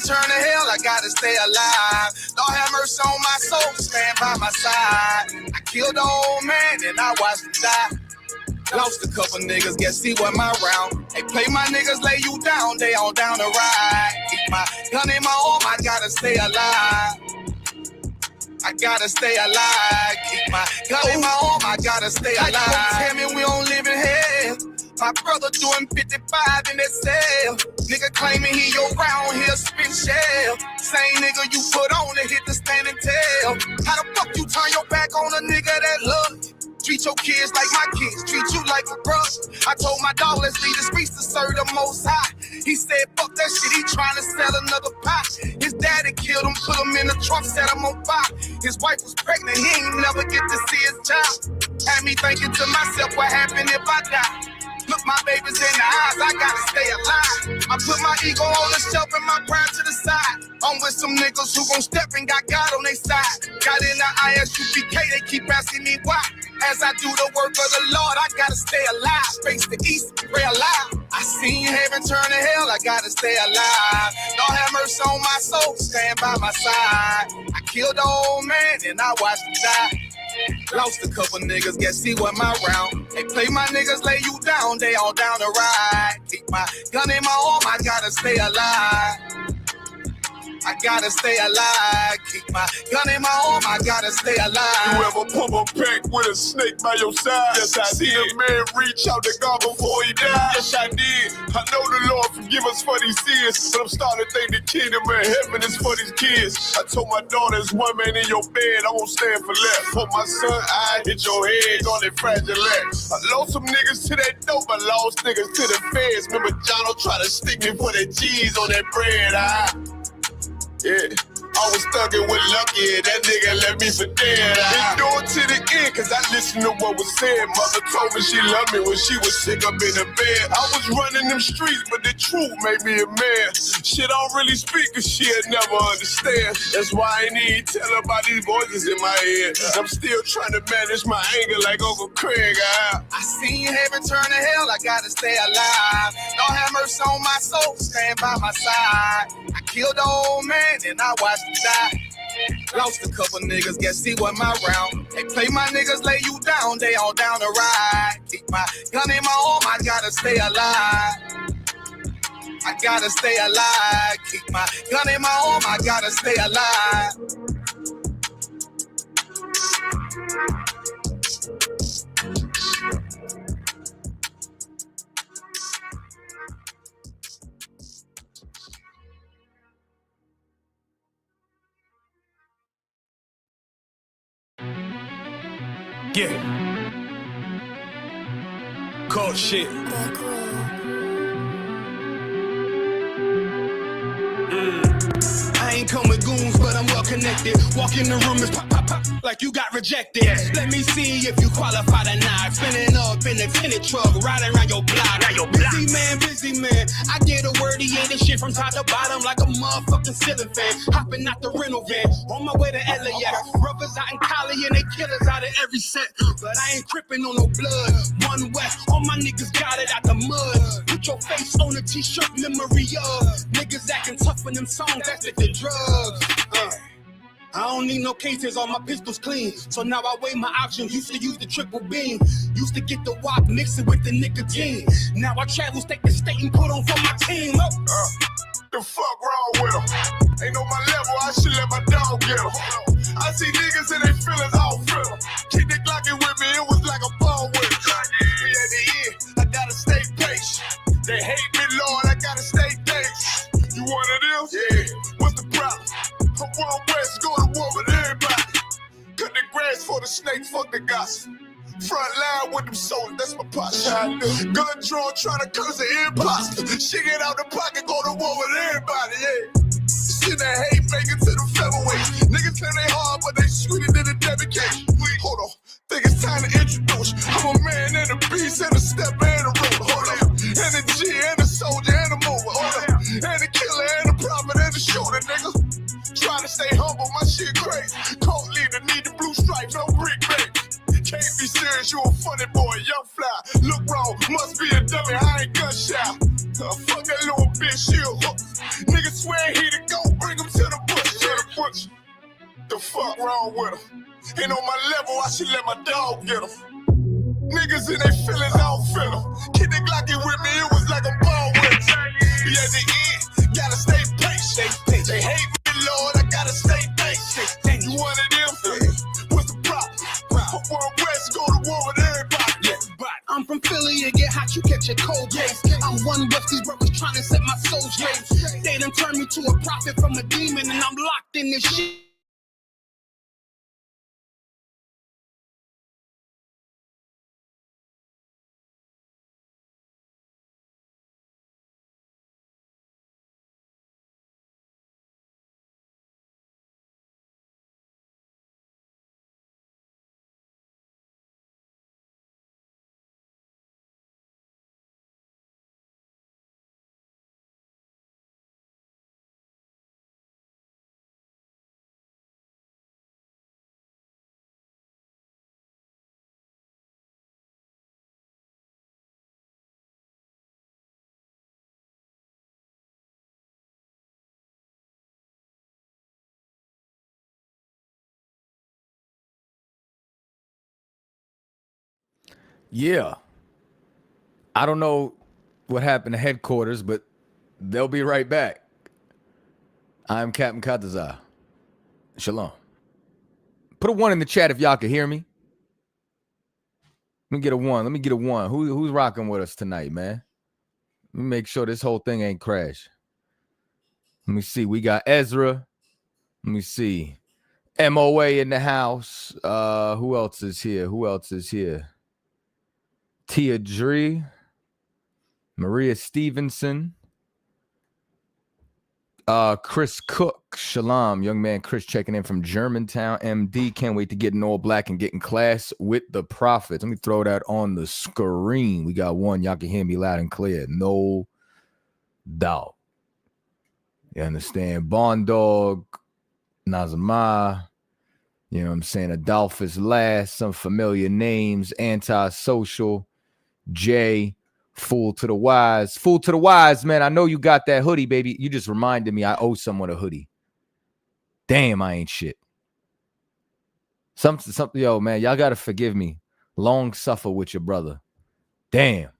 heaven, turn to hell, I gotta stay alive. Lord have mercy on my soul, stand by my side. I killed the old man and I watched him die. Lost a couple niggas, guess he wasn't my round. They play my niggas, lay you down, they on down the ride. Keep my gun in my arm, I gotta stay alive. I gotta stay alive. Keep my gun in my arm, I gotta stay alive. Tell me we don't live in hell. My brother doing 55 in that cell. Nigga claiming he your round, he'll spin shell. Same nigga you put on to hit the standing tail. How the fuck you turn your back on a nigga that love you? Treat your kids like my kids, treat you like a brother. I told my dog, let's leave the streets to serve the most high. He said, fuck that shit, he trying to sell another pot. His daddy killed him, put him in the trunk, set him on fire. His wife was pregnant, he ain't never get to see his child. Had me thinking to myself, what happened if I die? Look my babies in the eyes, I gotta stay alive. I put my ego on the shelf and my pride to the side. I'm with some niggas who gon' step and got God on their side. Got in the ISUPK, they keep asking me why. As I do the work of the Lord, I gotta stay alive. Face the east, pray alive. I seen heaven turn to hell, I gotta stay alive. Lord have mercy on my soul, stand by my side. I killed the old man and I watched him die. Lost a couple niggas, guess he wasn't my round. They play my niggas, lay you down, they all down the ride. Keep my gun in my arm, I gotta stay alive. I gotta stay alive. Keep my gun in my arm, I gotta stay alive. You ever pump a pack with a snake by your side? Yes, I did. A man reach out to God before he died? Yes, I did. I know the Lord forgive us for these sins, but I'm starting to think the kingdom of heaven is for these kids. I told my daughter, there's one man in your bed, I won't stand for less. For my son, I hit your head on that fragile legs. I lost some niggas to that dope, I lost niggas to the feds. Remember Jono tried to stick me for that cheese on that bread, yeah, I was thuggin' with Lucky, that nigga left me for dead. Endured to the end, cause I listened to what was said. Mother told me she loved me when she was sick up in the bed. I was running them streets, but the truth made me a man. Shit, I don't really speak, cause she'll never understand. That's why I ain't even tell her about these voices in my head. I'm still trying to manage my anger like Uncle Craig. I seen heaven turn to hell, I gotta stay alive. Lord have mercy on my soul, stand by my side. I killed the old man and I watched him die. Lost a couple niggas, guess he wasn't my round. They play my niggas, lay you down, they all down the ride. Keep my gun in my arm, I gotta stay alive. I gotta stay alive. Keep my gun in my arm, I gotta stay alive. Yeah. Cold shit. I ain't come with goons, but I'm well connected. Walk in the room, it's pop, pop, pop, like you got rejected. Let me see if you qualify or not. Spinning up in a tinted truck, riding around your block. Busy man. I get a word, he ain't this shit from top to bottom like a motherfucking ceiling fan. Hopping out the rental van, on my way to LAX. Brothers out in Cali and they killers out of every set. But I ain't crippin' on no blood. One West, all my niggas got it out the mud. Put your face on a t-shirt, memory of niggas acting tough in them songs, that's the drugs. I don't need no cases, all my pistols clean. So now I weigh my options, used to use the triple beam. Used to get the wop, mix it with the nicotine. Now I travel state to state and put on for my team. The fuck wrong with them? Ain't on my level, I should let my dog get them. I see niggas and they feelings all fill them. Keep the Glockin' with me, it was like a ball with it. At the end, I gotta stay patient. They hate me, Lord, I gotta stay patient. You one of them? Yeah. What's the problem? I'm one West, go to war with everybody. Cut the grass for the snakes, fuck the gossip. Front line with them soldiers, that's my posture. Gun drawn, trying to curse an imposter. Shit get out the pocket, go to war with everybody, yeah. Shit that hate make it to the featherweights. Niggas claim they hard, but they sweeter than a dedication. Hold on, think it's time to introduce. I'm a man and a beast and a step and a rover. Hold on, and a G and a soldier and a mover. Hold on, and a killer and a prophet and a shooter, nigga. Trying to stay humble, my shit crazy. Cold leader, need the blue stripe, no brick baby. Can't be serious, you a funny boy, young fly. Look wrong, must be a dummy, I ain't gunshot. Fuck that little bitch, she a hook. Nigga swear he the go, fuck wrong with them? Ain't on my level, I should let my dog get them. Niggas in their feelings, I don't feel them. Kid the Glocky with me, it was like a ball with him. Be at the end, gotta stay patient. They hate me, Lord, I gotta stay patient. You one of them? What's the problem? One West, go to war with everybody. I'm from Philly, you get hot, you catch a cold case. I'm one with these brothers trying to set my soul straight. They done turned me to a prophet from a demon, and I'm locked in this shit. Yeah. I don't know what happened to headquarters, but they'll be right back. I'm Captain Kataza. Shalom. Put a 1 in the chat if y'all can hear me. Let me get a 1. Let me get a 1. Who's rocking with us tonight, man? Let me make sure this whole thing ain't crash. Let me see. We got Ezra. Let me see. MOA in the house. Who else is here? Who else is here? Tia Dree. Maria Stevenson. Chris Cook. Shalom. Young man Chris checking in from Germantown, MD. Can't wait to get in all black and get in class with the prophets. Let me throw that on the screen. We got 1. Y'all can hear me loud and clear. No doubt. You understand? Bond Dog. Nazama. You know what I'm saying? Adolphus Last. Some familiar names. Antisocial. Jay. Fool to the wise. Fool to the wise, man. I know you got that hoodie, baby. You just reminded me I owe someone a hoodie. Damn, I ain't shit. Something, yo, man, y'all got to forgive me. Long suffer with your brother. Damn.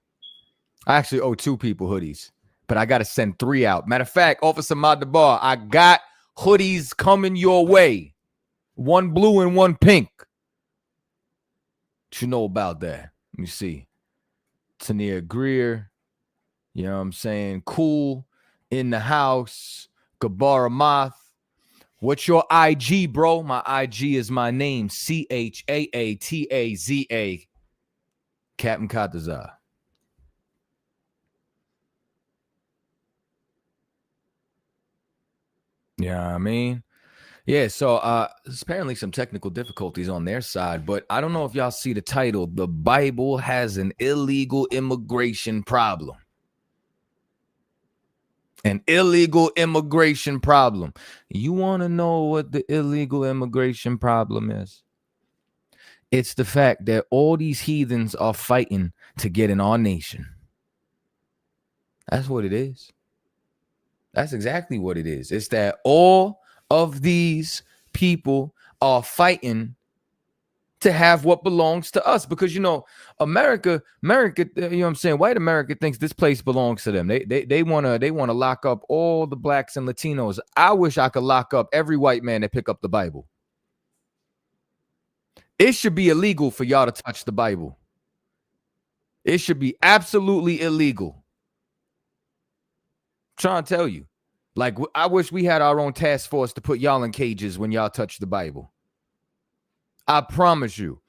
I actually owe 2 people hoodies, but I got to send 3 out. Matter of fact, Officer Madabar, I got hoodies coming your way. 1 blue and 1 pink. What you know about that? Let me see. Tania Greer, you know what I'm saying? Cool in the house. Gabara Moth. What's your IG, bro? My IG is my name. CHAATAZA. Captain Kataza. Yeah, I mean? Yeah, so there's apparently some technical difficulties on their side, but I don't know if y'all see the title. The Bible has an illegal immigration problem. An illegal immigration problem. You want to know what the illegal immigration problem is? It's the fact that all these heathens are fighting to get in our nation. That's what it is. That's exactly what it is. It's that all of these people are fighting to have what belongs to us, because you know America, you know what I'm saying, white America thinks this place belongs to them. They want to lock up all the blacks and Latinos. I wish I could lock up every white man that pick up the Bible. It should be illegal for y'all to touch the Bible. It should be absolutely illegal. I'm trying to tell you, like, I wish we had our own task force to put y'all in cages when y'all touch the Bible. I promise you.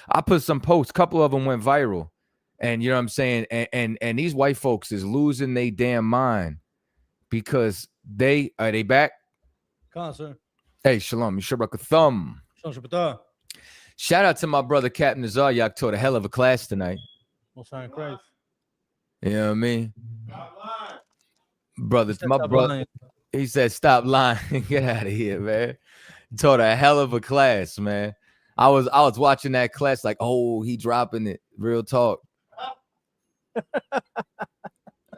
I put some posts, a couple of them went viral, and you know what I'm saying, and these white folks is losing their damn mind because they back? Sir. Hey, shalom, Yishabrak thumb. Shout out to my brother Captain Zaryak, taught a hell of a class tonight. Most High Christ. You know what I mean? Brother, my brother, he said, stop lying. Get out of here, man. Taught a hell of a class, man. I was watching that class like, oh, he dropping it. Real talk. That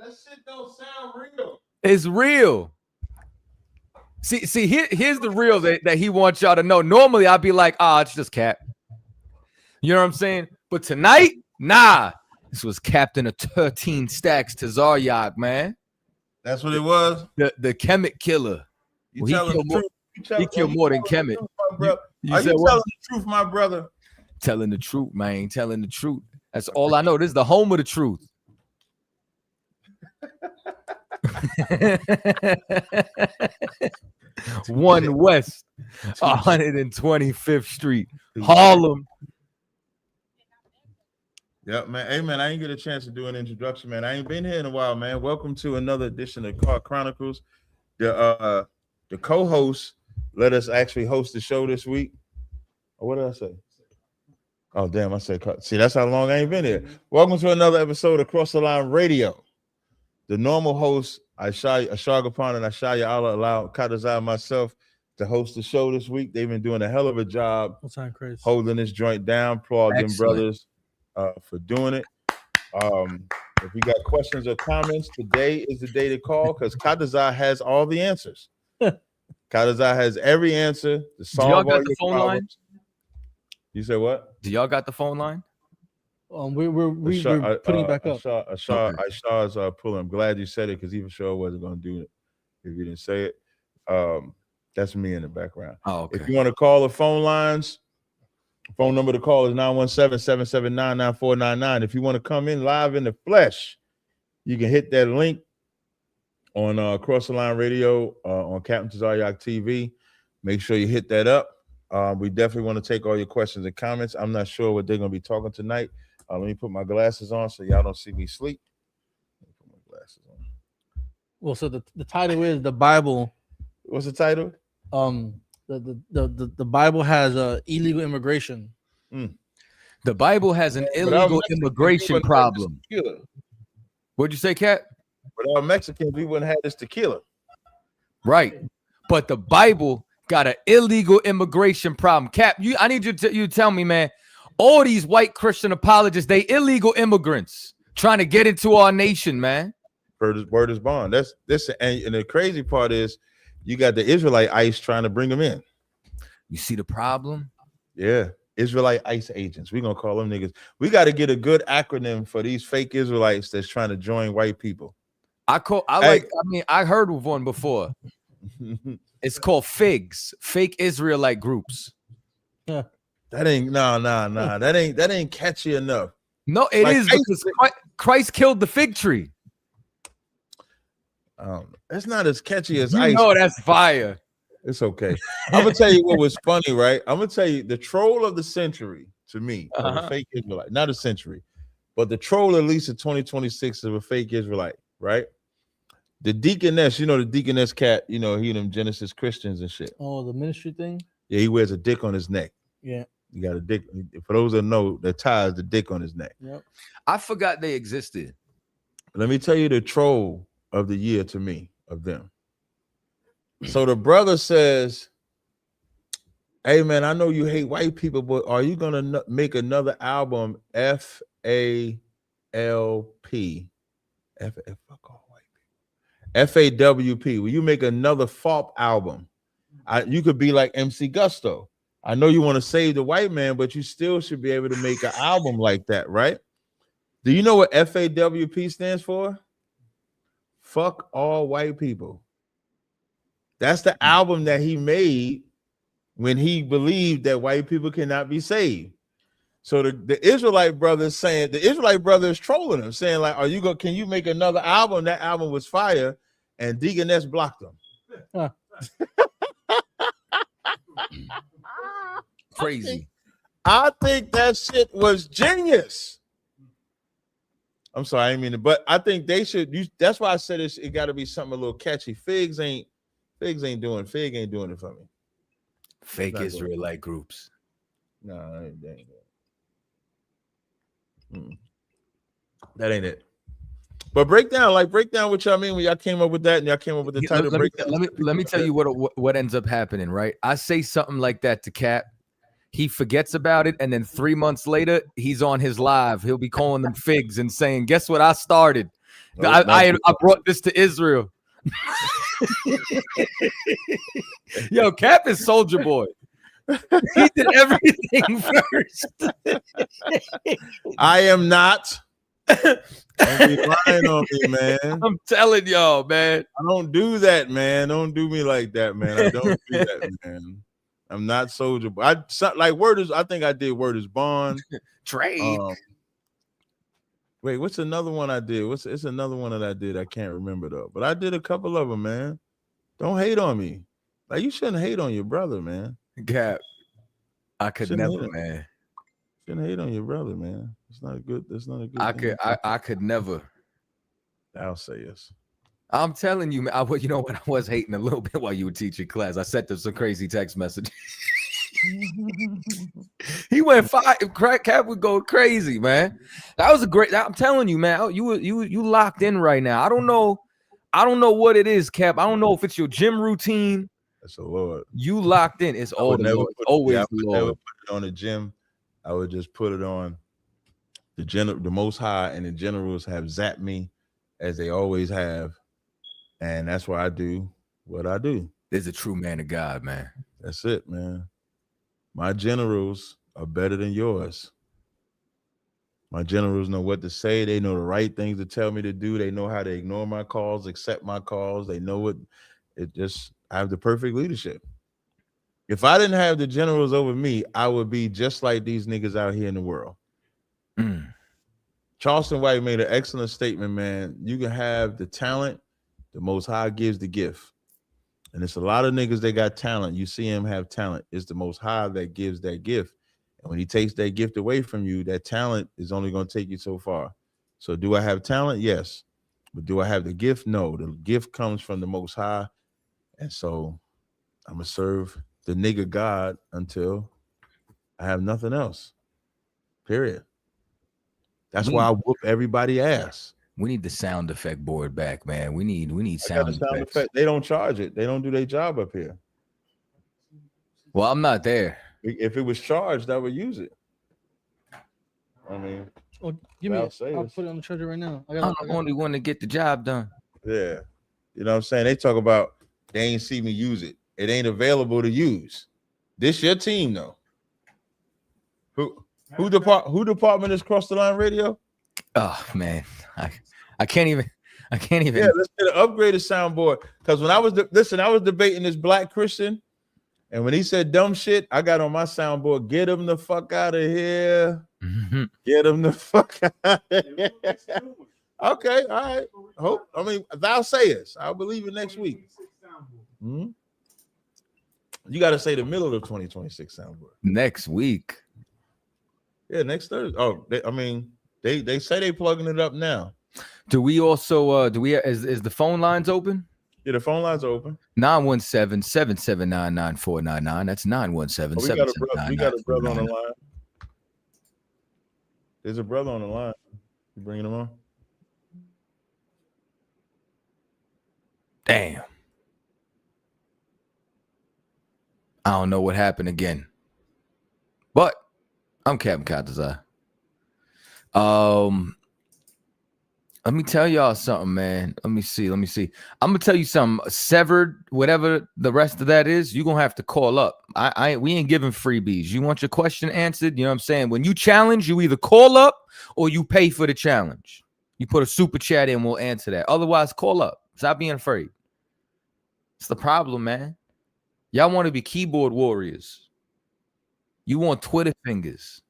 shit don't sound real. It's real. Here's the real that he wants y'all to know. Normally, I'd be like, it's just Cap. You know what I'm saying? But tonight, nah. This was Captain of 13 Stacks to Zaryak, man. That's what it was. The Kemet killer. You telling the truth? He killed more than Kemet. Are you telling the truth, my brother? Telling the truth, man. Telling the truth. That's all I know. This is the home of the truth. One West, 125th Street, Harlem. Yep, man. Hey, man, I ain't get a chance to do an introduction, man. I ain't been here in a while, man. Welcome to another edition of Car Chronicles. The co-host let us actually host the show this week. Oh, what did I say? Oh, damn, I said, see, that's how long I ain't been here. Welcome to another episode of Cross the Line Radio. The normal host, Ashagapan and Ashaya Allah allowed Kadazai and myself to host the show this week. They've been doing a hell of a job holding this joint down. Applaud them brothers for doing it. If you got questions or comments, today is the day to call because Kadazai has all the answers. Kadazai has every answer to solve all your problems. Line? You said what? Do y'all got the phone line? We're putting it back up. Ashaw's pulling. I'm glad you said it because even sure wasn't going to do it if you didn't say it. That's me in the background. Oh, okay. If you want to call the phone lines, phone number to call is 917-779-9499. If you want to come in live in the flesh, you can hit that link on Cross the Line Radio on Captain Zaryak TV. Make sure you hit that up. We definitely want to take all your questions and comments. I'm not sure what they're going to be talking tonight. Let me put my glasses on so y'all don't see me sleep. Let me put my glasses on. Well, so the title is the Bible. What's the title? The Bible has illegal immigration. The Bible has an illegal immigration problem. What'd you say, Cat? Without Mexicans, we wouldn't have this tequila. Right. But the Bible got an illegal immigration problem. Cap, I need you to tell me, man, all these white Christian apologists, they illegal immigrants trying to get into our nation, man. Word is bond. That's this, and the crazy part is you got the Israelite ICE trying to bring them in. You see the problem? Yeah. Israelite ICE agents. We're gonna call them niggas. We got to get a good acronym for these fake Israelites that's trying to join white people. I heard of one before. It's called FIGS, fake Israelite groups. Yeah. That ain't that ain't catchy enough. No, it is because Christ killed the fig tree. That's not as catchy as ICE. No, that's fire. It's okay. I'm gonna tell you what was funny, right? I'm gonna tell you the troll of the century to me, of a fake Israelite, not a century, but the troll at least of 2026 of a fake Israelite, right? The deaconess, you know, the deaconess cat, you know, he them Genesis Christians and shit. Oh, the ministry thing? Yeah, he wears a dick on his neck. Yeah. You got a dick. For those that know, the tie is the dick on his neck. Yep. I forgot they existed. Let me tell you the troll of the year to me, of them. So the brother says, hey, man, I know you hate white people, but are you going to make another album, FALP? FAWP. Will you make another FALP album? You could be like MC Gusto. I know you want to save the white man, but you still should be able to make an album like that, right? Do you know what FAWP stands for? Fuck all white people. That's the album that he made when he believed that white people cannot be saved. So the Israelite brother is saying, the Israelite brother is trolling him, saying like, can you make another album? That album was fire, and Deaconess blocked him. Crazy. I think that shit was genius. I'm sorry, I didn't mean it, but I think they should use. That's why I said it got to be something a little catchy. Fig ain't doing it for me. Fake Israelite groups. No, that ain't it. But break down what y'all mean when y'all came up with that and y'all came up with the title. Let me tell you what ends up happening, right? I say something like that to Cap. He forgets about it, and then 3 months later, he's on his live. He'll be calling them figs and saying, "Guess what? I started. I brought this to Israel." Yo, Cap is Soldier Boy. He did everything first. I am not. Don't be lying on me, man. I'm telling y'all, man. I don't do that, man. Don't do me like that, man. I don't do that, man. I'm not Soldier Boy. Like Word is. I think I did Word is Bond. Trade. Wait, what's another one I did? It's another one that I did. I can't remember though. But I did a couple of them, man. Don't hate on me. Like you shouldn't hate on your brother, man. Cap. I could Shouldn't never, hate man. Shouldn't hate on your brother, man. It's not a good. That's not a good. I could never. I'll say yes. I'm telling you, man. You know what? I was hating a little bit while you were teaching class. I sent them some crazy text message. He went 5. Cap would go crazy, man. That was a great. I'm telling you, man. You locked in right now. I don't know what it is, Cap. I don't know if it's your gym routine. That's the Lord. You locked in. It's all the Lord. Always the Lord. Never put it on the gym. I would just put it on the Most High, and the generals have zapped me as they always have, and that's why I do what I do. There's a true man of God, man. That's it, man. My generals are better than yours. My generals know what to say. They know the right things to tell me to do. They know how to ignore my calls, accept my calls. They know what I have the perfect leadership. If I didn't have the generals over me, I would be just like these niggas out here in the world. Charleston White made an excellent statement, man. You can have the talent, the Most High gives the gift. And it's a lot of niggas that got talent. You see him have talent. It's the Most High that gives that gift. And when he takes that gift away from you, that talent is only going to take you so far. So do I have talent? Yes. But do I have the gift? No. The gift comes from the Most High. And so I'm going to serve the nigga God until I have nothing else. Period. That's why I whoop everybody ass. We need the sound effect board back, man. We need sound effects. They don't charge it. They don't do their job up here. Well, I'm not there. If it was charged, I would use it. I mean, give me I'll put it on the charger right now. I'm the only one to get the job done. Yeah. You know what I'm saying? They talk about they ain't see me use it. It ain't available to use. This your team, though. Who department is Cross the Line Radio? Oh man, I can't even. Yeah, let's get an upgraded soundboard. Because when I was debating this black Christian, and when he said dumb shit, I got on my soundboard. Get him the fuck out of here. Mm-hmm. Get him the fuck out of here. Okay, all right. Thou sayest. I'll believe it next week. You got to say the middle of 2026 soundboard. Next week. Yeah, next Thursday. Oh, they say they plugging it up now. Do we also is the phone lines open? Yeah, the phone lines are open. 917-779-9499. That's 917-779-9499. We got a brother on the line. There's a brother on the line. You bringing him on? Damn. I don't know what happened again. But I'm Captain Katazai. Let me tell y'all something, man. Let me see. I'm gonna tell you something. Severed, whatever the rest of that is, you're gonna have to call up. We ain't giving freebies. You want your question answered? You know what I'm saying? When you challenge, you either call up or you pay for the challenge. You put a super chat in, we'll answer that. Otherwise, call up. Stop being afraid. It's the problem, man. Y'all want to be keyboard warriors. You want Twitter fingers.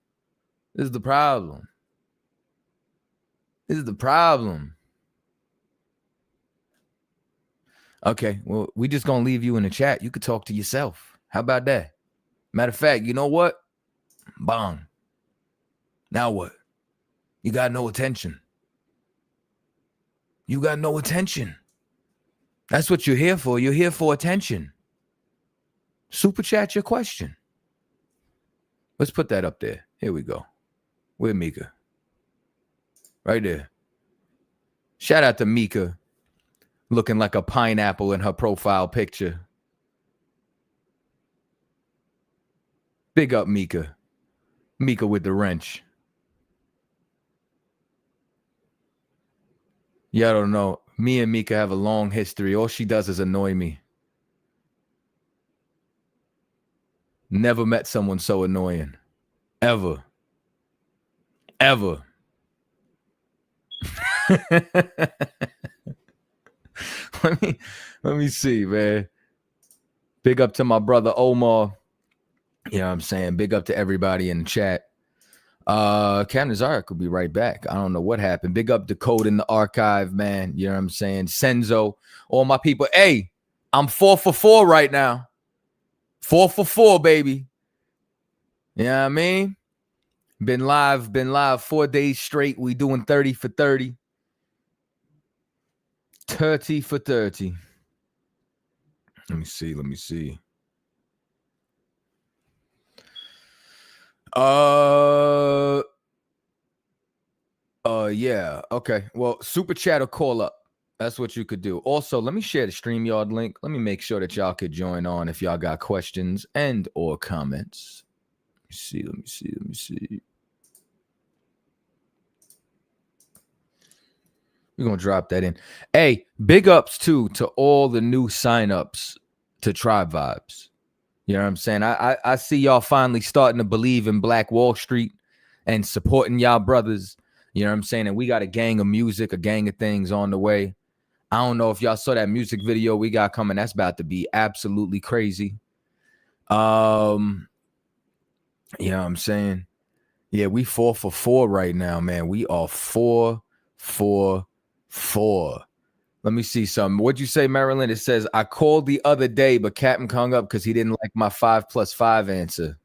This is the problem. Okay, well, we just gonna leave you in the chat. You could talk to yourself. How about that? Matter of fact, you know what? Bong. Now what? You got no attention. That's what you're here for. You're here for attention. Super chat your question. Let's put that up there. Here we go. Where's Mika? Right there. Shout out to Mika, looking like a pineapple in her profile picture. Big up Mika. Mika with the wrench. Y'all don't know. Me and Mika have a long history. All she does is annoy me. Never met someone so annoying. Ever. Ever. let me see, man. Big up to my brother Omar. You know what I'm saying? Big up to everybody in the chat. Captain Zarek will be right back. I don't know what happened. Big up to Code in the Archive, man. You know what I'm saying? Senzo, all my people. Hey, I'm 4 for 4 right now. 4 for 4, baby. You know what I mean? Been live 4 days straight. We doing 30 for 30. 30 for 30. Let me see. Yeah. Okay. Well, super chat or call up. That's what you could do. Also, let me share the StreamYard link. Let me make sure that y'all could join on if y'all got questions and or comments. Let me see. We're gonna drop that in. Hey, big ups too to all the new signups to Tribe Vibes. You know what I'm saying? I see y'all finally starting to believe in Black Wall Street and supporting y'all brothers. You know what I'm saying? And we got a gang of music, a gang of things on the way. I don't know if y'all saw that music video we got coming. That's about to be absolutely crazy. You know what I'm saying? Yeah, we 4 for 4 right now, man. We are 4 for 4. Let me see something. What'd you say, Marilyn? It says, I called the other day, but Captain hung up because he didn't like my 5+5 answer.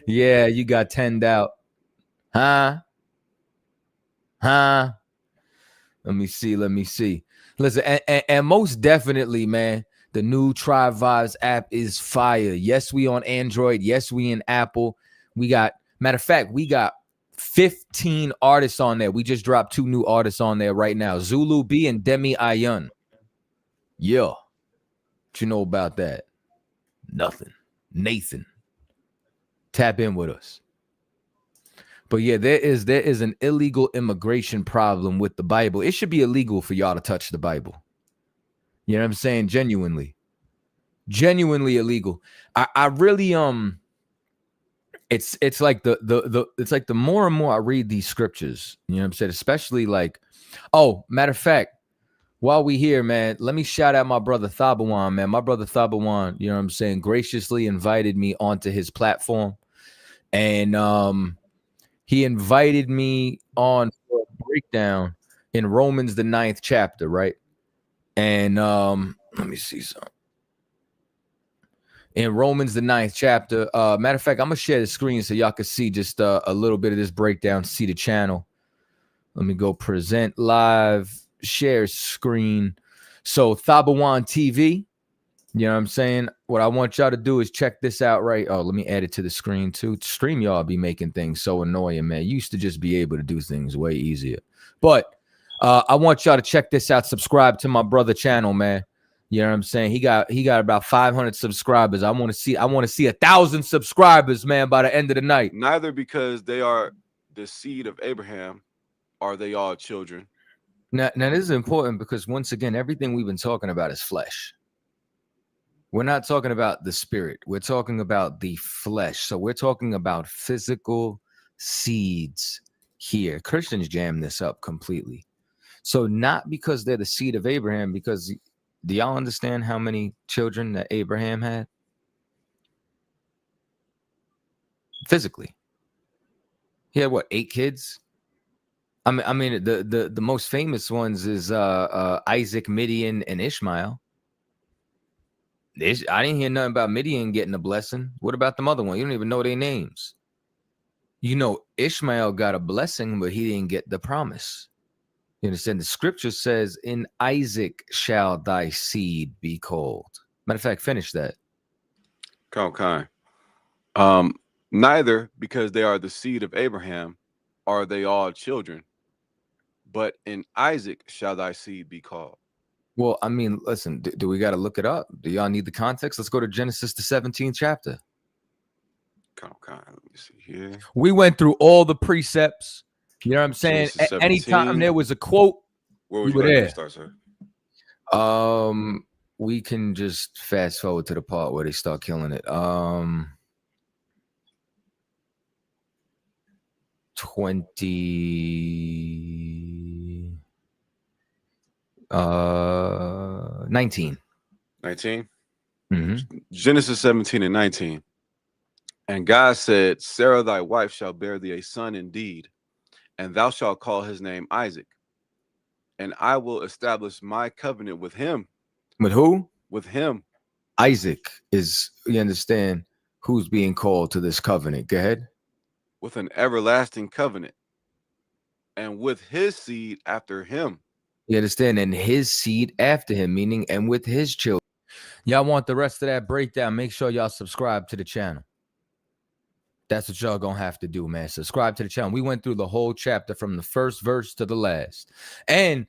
Yeah, you got 10'd out. Huh? Let me see. Listen, and most definitely, man, the new Tribe Vibes app is fire. Yes, we on Android. Yes, we in Apple. Matter of fact, we got 15 artists on there. We just dropped 2 new artists on there right now. Zulu B and Demi Ayun. Yeah. What you know about that? Nothing. Nathan. Tap in with us. But yeah, there is an illegal immigration problem with the Bible. It should be illegal for y'all to touch the Bible. You know what I'm saying? Genuinely illegal. I really it's like the more and more I read these scriptures, you know what I'm saying? Especially like, oh, matter of fact, while we here, man, let me shout out my brother Thabawan, man. My brother Thabawan, you know what I'm saying, graciously invited me onto his platform. And he invited me on for a breakdown in Romans the 9th chapter, right? And let me see something. In Romans the 9th chapter, matter of fact, I'm gonna share the screen so y'all can see just a little bit of this breakdown, see the channel. Let me go present live, share screen. So Thabawan TV, you know what I'm saying? What I want y'all to do is check this out, right? Oh, let me add it to the screen too. Stream y'all be making things so annoying, man. You used to just be able to do things way easier. But I want y'all to check this out. Subscribe to my brother channel, man. You know what I'm saying? He got about 500 subscribers. I want to see 1,000 subscribers, man, by the end of the night. Neither because they are the seed of Abraham are they all children. Now this is important because once again, everything we've been talking about is flesh. We're not talking about the spirit. We're talking about the flesh. So we're talking about physical seeds here. Christians jam this up completely. So not because they're the seed of Abraham, because do y'all understand how many children that Abraham had? Physically. He had what, 8 kids? I mean the most famous ones is Isaac, Midian, and Ishmael. I didn't hear nothing about Midian getting a blessing. What about the other one? You don't even know their names. You know, Ishmael got a blessing, but he didn't get the promise. You understand? The scripture says, in Isaac shall thy seed be called. Matter of fact, finish that. Okay. Neither because they are the seed of Abraham are they all children, but in Isaac shall thy seed be called. Well, I mean, listen, do we got to look it up? Do y'all need the context? Let's go to Genesis, the 17th chapter. Okay, let me see here. We went through all the precepts. You know what I'm saying? Genesis Anytime 17. there was a quote, Where would you you were like me there. to start, sir? We can just fast forward to the part where they start killing it. 19. 19. Mm-hmm. Genesis 17 and 19. And God said, Sarah thy wife shall bear thee a son indeed, and thou shalt call his name Isaac. And I will establish my covenant with him. With who? With him. Isaac is, you understand, who's being called to this covenant. Go ahead. With an everlasting covenant. And with his seed after him. You understand? And his seed after him, meaning and with his children. Y'all want the rest of that breakdown? Make sure y'all subscribe to the channel. That's what y'all gonna have to do, man. Subscribe to the channel. We went through the whole chapter from the first verse to the last. And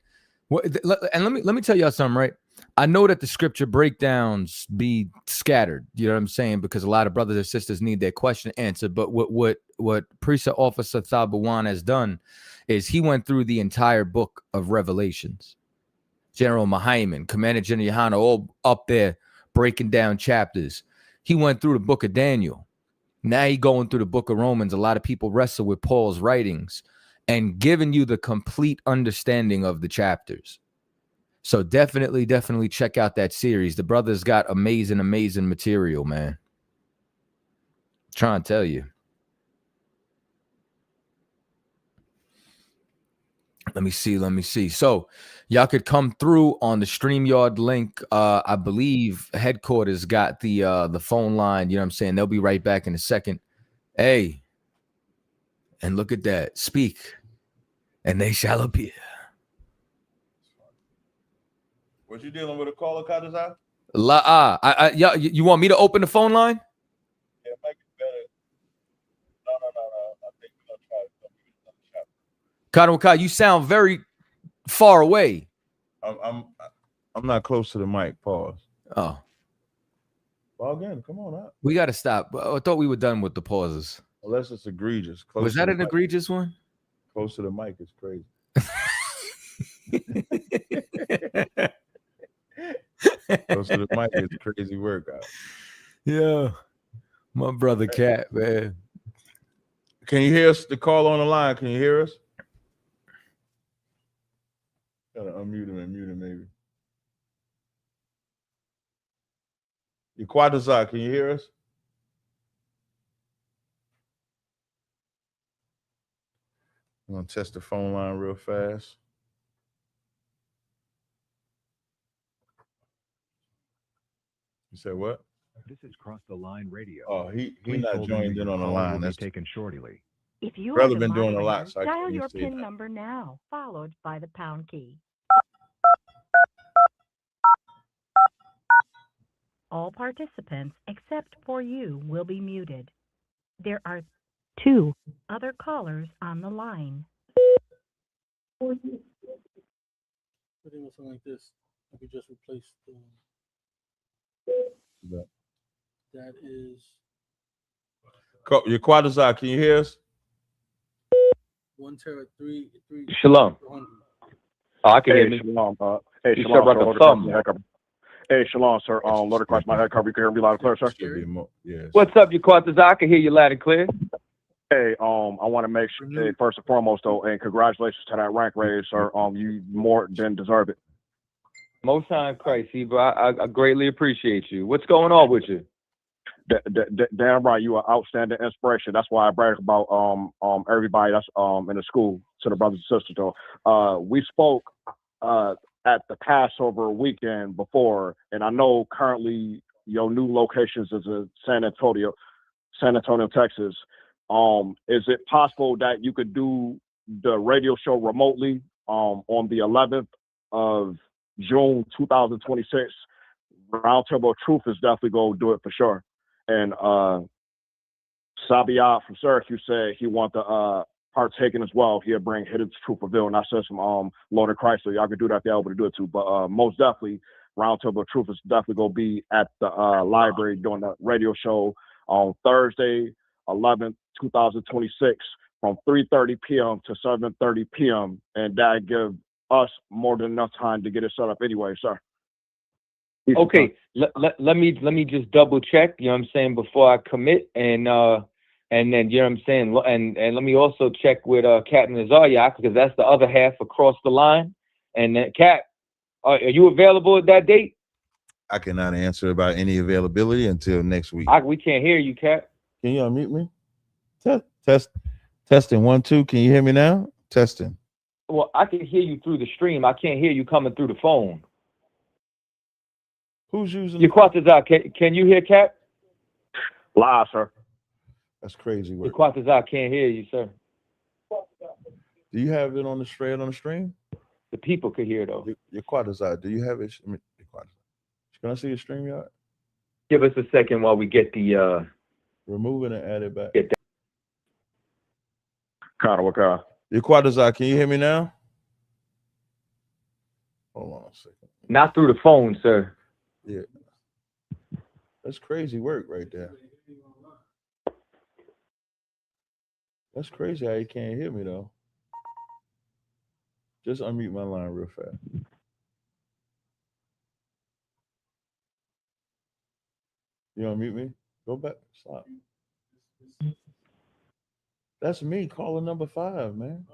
let me tell y'all something, right? I know that the scripture breakdowns be scattered, you know what I'm saying? Because a lot of brothers and sisters need their question answered. But what Precept Officer Thabawan has done is he went through the entire book of Revelations. General Mahaiman, Commander General Yohana, all up there breaking down chapters. He went through the book of Daniel. Now he going through the book of Romans. A lot of people wrestle with Paul's writings and giving you the complete understanding of the chapters. So definitely check out that series. The brother's got amazing material, man. I'm trying to tell you. Let me see. So y'all could come through on the StreamYard link. I believe headquarters got the phone line. You know what I'm saying? They'll be right back in a second. Hey, and look at that. Speak, and they shall appear. What you dealing with a caller, Kadazai? You want me to open the phone line? Yeah, make it better. No. I think we're gonna try to Kadawaka, you sound very far away. I'm not close to the mic. Pause. Oh. Well, again, come on out. We got to stop. I thought we were done with the pauses. Unless it's egregious. Close Was that an egregious one? Close to the mic is crazy. Close to the mic is crazy workout. Yeah. My brother Cat, man. Can you hear us? The call on the line. Can you hear us? Gotta unmute him and mute him, maybe. Yaquatazar, can you hear us? I'm gonna test the phone line real fast. You said what? This is Cross the Line Radio. Oh, he Please not hold joined your in on the call line. will be That's taken shortly. If you brother are been the doing a lot, moderator, so I dial can't your say PIN that. number now, followed by the pound key. All participants except for you will be muted. There are 2 other callers on the line. Putting something like this, I could just replace the. That is. Yaquatazar, can you hear us? 1 tera 3. Shalom. 400. Oh, I can hear Hey, me. Shalom. You Shalom, sure sir. about Lord the across thumb? my head cover. Hey, Shalom, sir. Lord across my head cover. You can hear me loud and clear, sir? Should be more. Yes. What's up, you Quarters? I can hear you loud and clear. Hey, I want to make sure, hey, first and foremost, though, and congratulations to that rank raise, sir. You more than deserve it. Most time, Christ, bro. I greatly appreciate you. What's going on with you? Damn right, you are outstanding inspiration. That's why I brag about everybody that's in the school, to the brothers and sisters. Though we spoke at the Passover weekend before, and I know currently your new locations is in San Antonio, Texas. Is it possible that you could do the radio show remotely on the 11th of June 2026? Roundtable Truth is definitely going to do it for sure. And Sabiat from Syracuse said he want to partake in as well. He'll bring Hidden Truth Revealed. And I said some Lord of Christ, so y'all can do that if you're able to do it too. But most definitely, Roundtable Truth is definitely going to be at the library doing the radio show on Thursday, 11th, 2026 from 3:30 p.m. to 7:30 p.m. and that give us more than enough time to get it set up anyway, sir. Okay, let me just double check, you know what I'm saying, before I commit, and then, you know what I'm saying, and let me also check with Captain Azaryak, because that's the other half across the line. And then, Cap, are you available at that date? I cannot answer about any availability until next week. We can't hear you, Cap. Can you unmute me? Testing 1 2. Can you hear me now? Testing. Well, I can hear you through the stream. I can't hear you coming through the phone. Who's using Yaquatazar, can you hear Cap? Live, sir. That's crazy work. Yaquatazar can't hear you, sir. Do you have it on the stream? The people could hear, though. Yaquatazar, do you have it? Can I see your stream yard? Give us a second while we get the remove it and add it back. Yaquatazar, can you hear me now? Hold on a second. Not through the phone, sir. Yeah. That's crazy work right there. That's crazy how you can't hear me though. Just unmute my line real fast. You unmute me? Go back. Stop. That's me calling number 5, man.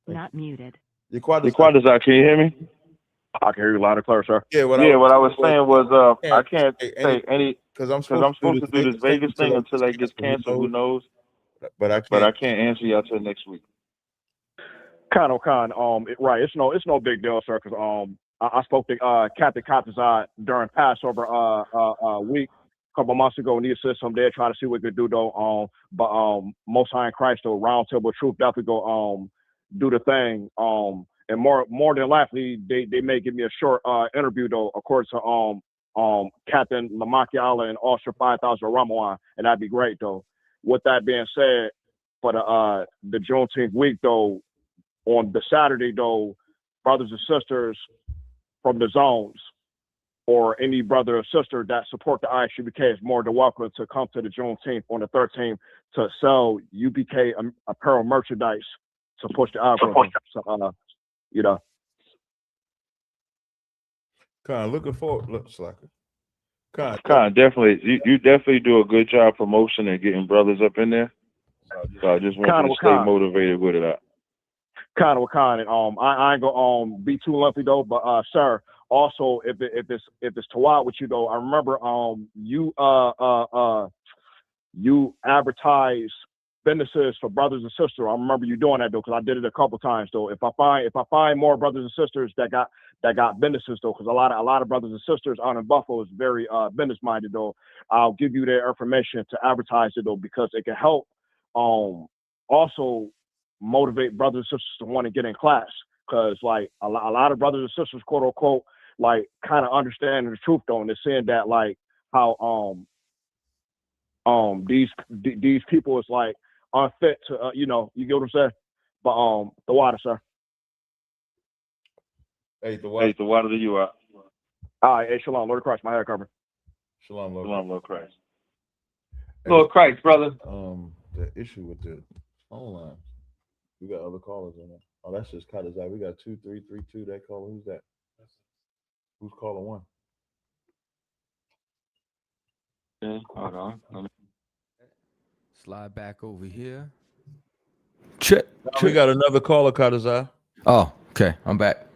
Not muted. Yaquatazar, can you hear me? I can hear you loud and clear, sir. Yeah, what I was saying was I can't say any because I'm supposed to do this Vegas thing until that gets canceled. Who knows? But I can't answer y'all till next week. Right. It's no big deal, sir. Because I spoke to Captain Katazai during Passover week a couple months ago, and he assisted him there trying to see what we could do though. But Most High in Christ though, Roundtable Truth definitely go do the thing. And more than likely, they may give me a short interview though, according to Captain Lamakiala and Officer 5000 Ramawan, and that'd be great though. With that being said, for the Juneteenth week though, on the Saturday though, brothers and sisters from the zones or any brother or sister that support the ISUBK is more than welcome to come to the Juneteenth on the 13th to sell UBK apparel merchandise to push the algorithm. So, you know. Looking forward. Look, Slacker. Definitely. You definitely do a good job promotion and getting brothers up in there. So I just want you to stay motivated with it. I ain't gonna be too lengthy though, but sir, also if it's Tawad with you though, I remember you advertise businesses for brothers and sisters. I remember you doing that though, because I did it a couple times though. If I find more brothers and sisters that got businesses though, because a lot of brothers and sisters out in Buffalo is very business minded though, I'll give you their information to advertise it though, because it can help also motivate brothers and sisters to want to get in class, because like a lot of brothers and sisters, quote unquote, like kind of understanding the truth though, and they're saying that like how these people is like unfit to you get what I'm saying. But the water, sir. Hey, the water to you out. All right, hey, shalom, Lord of Christ, my hair cover. Shalom, Lord Christ. Lord Christ, brother. The issue with the phone line. We got other callers on there. Oh, that's just cut us out. We got 2332. That caller. Who's that? Who's calling 1? Yeah, hold on. Slide back over here. Check. We got another caller, Kadazai. Oh, okay. I'm back.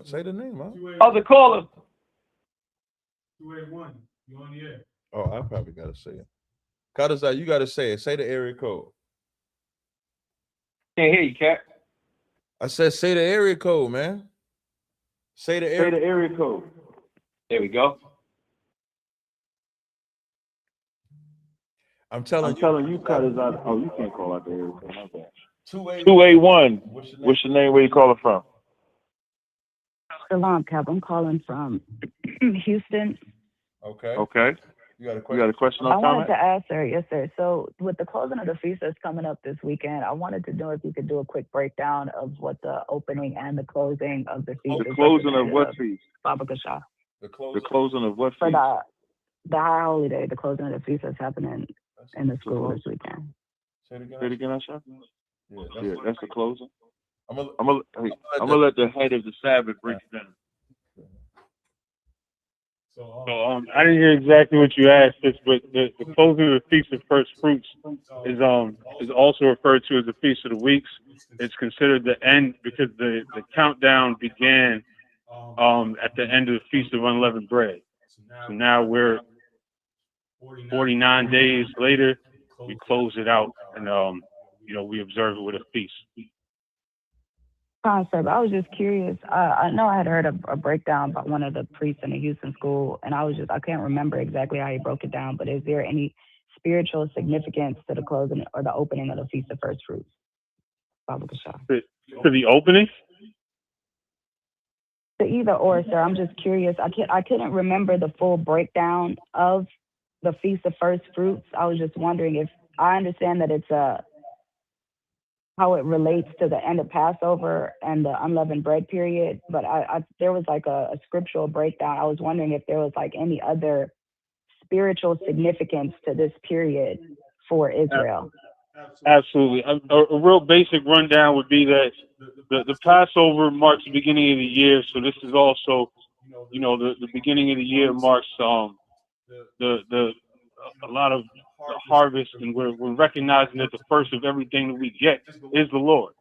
Say the name, huh? Other caller. 281. You on the air? Oh, I probably gotta say it. Kadazai, you gotta say it. Say the area code. Can't hear you, Cap. I said say the area code, man. Say the area code. There we go. I'm telling you, Kadazai. Oh, you can't call out the area code. 281. What's your name? Where you calling from? Shalom, Cap. I'm calling from Houston. Okay. You got a question? I wanted to ask, sir. Yes, sir. So with the closing of the feast that's coming up this weekend, I wanted to know if you could do a quick breakdown of what the opening and the closing of the feast is. The closing of what feast? Baba Kasha. The closing of what feast? For the high holy day, the closing of the feast that's happening in the school this weekend. Say it Say it again. again, Asha? Yeah, That's the closing. I'm gonna I'm gonna let the head of the Sabbath break it down. So I didn't hear exactly what you asked, but the closing of the Feast of First Fruits is also referred to as the Feast of the Weeks. It's considered the end because the countdown began at the end of the Feast of Unleavened Bread. So now we're 49 days later, we close it out, and we observe it with a feast. Concept. I was just curious. I know I had heard a breakdown by one of the priests in the Houston school, and I can't remember exactly how he broke it down, but is there any spiritual significance to the closing or the opening of the Feast of First Fruits? Baba Kasha. To the opening? To either or, sir. I'm just curious. I couldn't remember the full breakdown of the Feast of First Fruits. I was just wondering if I understand that it's how it relates to the end of Passover and the unleavened bread period, but there was like a scriptural breakdown. I was wondering if there was like any other spiritual significance to this period for Israel. Absolutely. A real basic rundown would be that the Passover marks the beginning of the year, so this is also, the beginning of the year marks a lot of the harvest, and we're recognizing that the first of everything that we get is the Lord.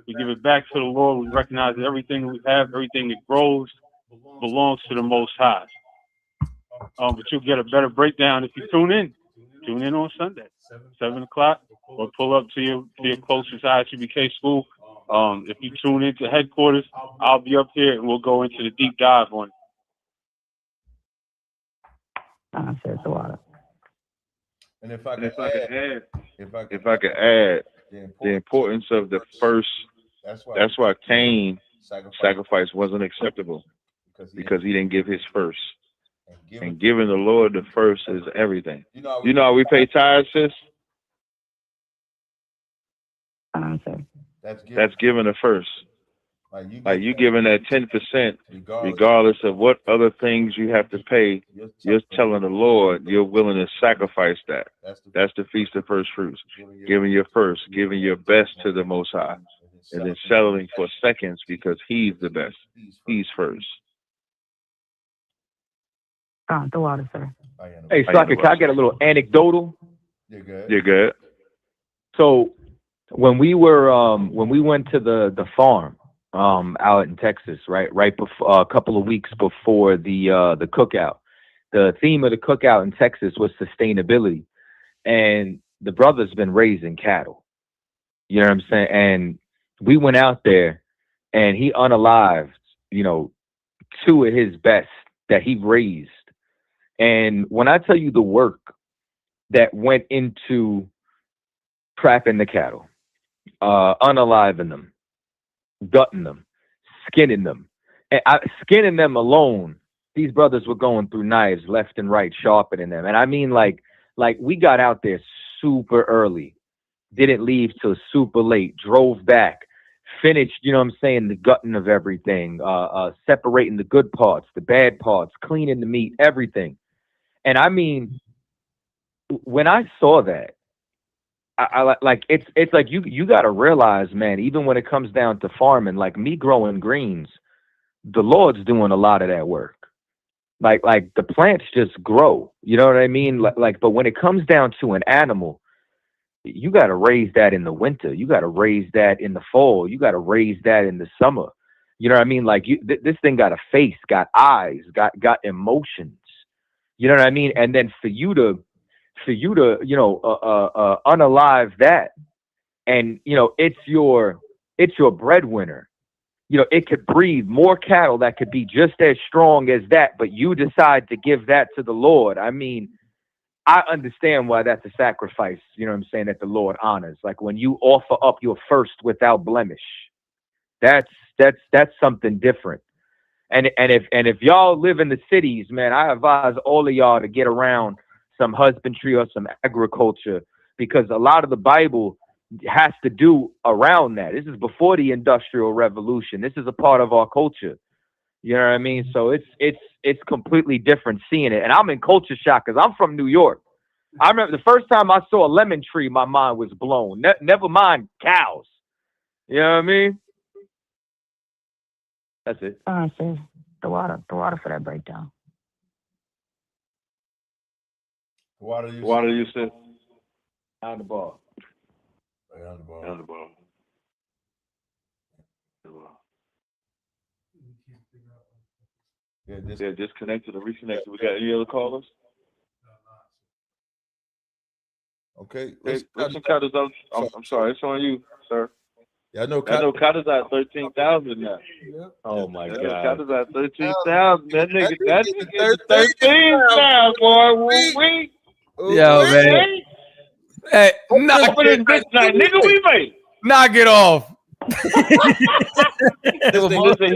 We give it back to the Lord. We recognize that everything that we have, everything that grows, belongs to the Most High. But you'll get a better breakdown if you tune in. Tune in on Sunday, 7 o'clock, or pull up to your closest ISUBK school. If you tune into headquarters, I'll be up here, and we'll go into the deep dive on it. The water. And if I could add, the importance of the first. That's why Cain's sacrifice wasn't acceptable, because he didn't give his first. And giving the Lord the first is everything. You know how we pay tithes, sis? That's giving the first. Like you giving that 10%, regardless of what other things you have to pay, you're telling the Lord you're willing to sacrifice that. That's the Feast of First Fruits. Giving your first, giving your best to the Most High, and then settling for seconds because He's the best. He's first. The water, sir. Hey, Saka, can I get a little anecdotal? You're good. So when we went to the farm out in Texas, right before a couple of weeks before the cookout, the theme of the cookout in Texas was sustainability, and the brother's been raising cattle. You know what I'm saying? And we went out there, and he unalived, 2 of his best that he raised. And when I tell you the work that went into trapping the cattle, unaliving them, gutting them, skinning them, and skinning them alone, these brothers were going through knives left and right, sharpening them. And I mean, like we got out there super early, didn't leave till super late, drove back, finished, the gutting of everything, separating the good parts, the bad parts, cleaning the meat, everything. And I mean, when I saw that, I like it's like you got to realize, man, even when it comes down to farming, like me growing greens, the Lord's doing a lot of that work. Like the plants just grow, you know what I mean? But when it comes down to an animal, you got to raise that in the winter. You got to raise that in the fall. You got to raise that in the summer. You know what I mean? Like this thing got a face, got eyes, got emotions. You know what I mean? And then for you to unalive that, and it's your breadwinner. It could breed more cattle that could be just as strong as that, but you decide to give that to the Lord. I mean, I understand why that's a sacrifice, that the Lord honors. Like when you offer up your first without blemish, that's something different. And if y'all live in the cities, man, I advise all of y'all to get around some husbandry or some agriculture, because a lot of the Bible has to do around that. This is before the Industrial Revolution. This is a part of our culture. You know what I mean? So it's completely different seeing it. And I'm in culture shock because I'm from New York. I remember the first time I saw a lemon tree, my mind was blown. Never mind cows. You know what I mean? That's it. So the water for that breakdown. Water you said? On the ball. Right on the ball. On the ball. Yeah, disconnected or reconnected. We got any other callers? Okay. Listen, Cutter's on. I'm sorry, it's on you, sir. Yeah, I know Cutter's at 13,000 now. Oh my God. Cutter's at 13,000. That nigga is 13 now, boy. Wait. Yo, man. Hey, knock it this night, nigga. We made. Knock it off. Listen,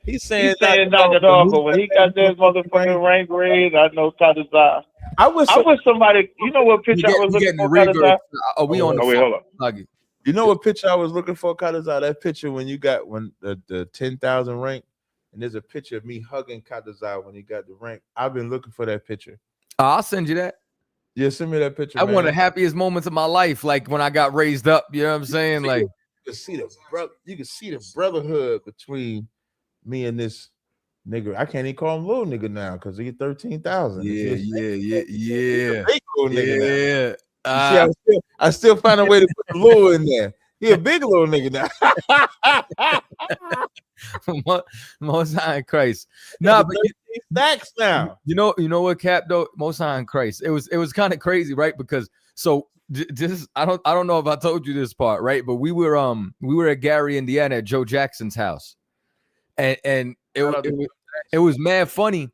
he's saying knock it off, but when he got that motherfucking rank raise, I know Cutter's out. I wish somebody. You know what picture I was looking for? Cutter's out. Oh, we on the wait, hold on. You know what picture I was looking for, Kadazar? That picture when you got the 10,000 rank, and there's a picture of me hugging Kadazar when he got the rank. I've been looking for that picture. I'll send you that. Yeah, send me that picture. I one of the happiest moments of my life, like when I got raised up. You know what I'm saying? Like you can see the brotherhood between me and this nigga. I can't even call him little nigga now because he's 13,000. Yeah. Big little nigga now. Yeah. See, I still find a way to put the little in there. He a big little nigga now. Most High in Christ. Nah, but stacks now. You know what, Cap? Though Most High in Christ. It was kind of crazy, right? Because this I don't know if I told you this part, right? But we were at Gary, Indiana, at Joe Jackson's house, and it was mad funny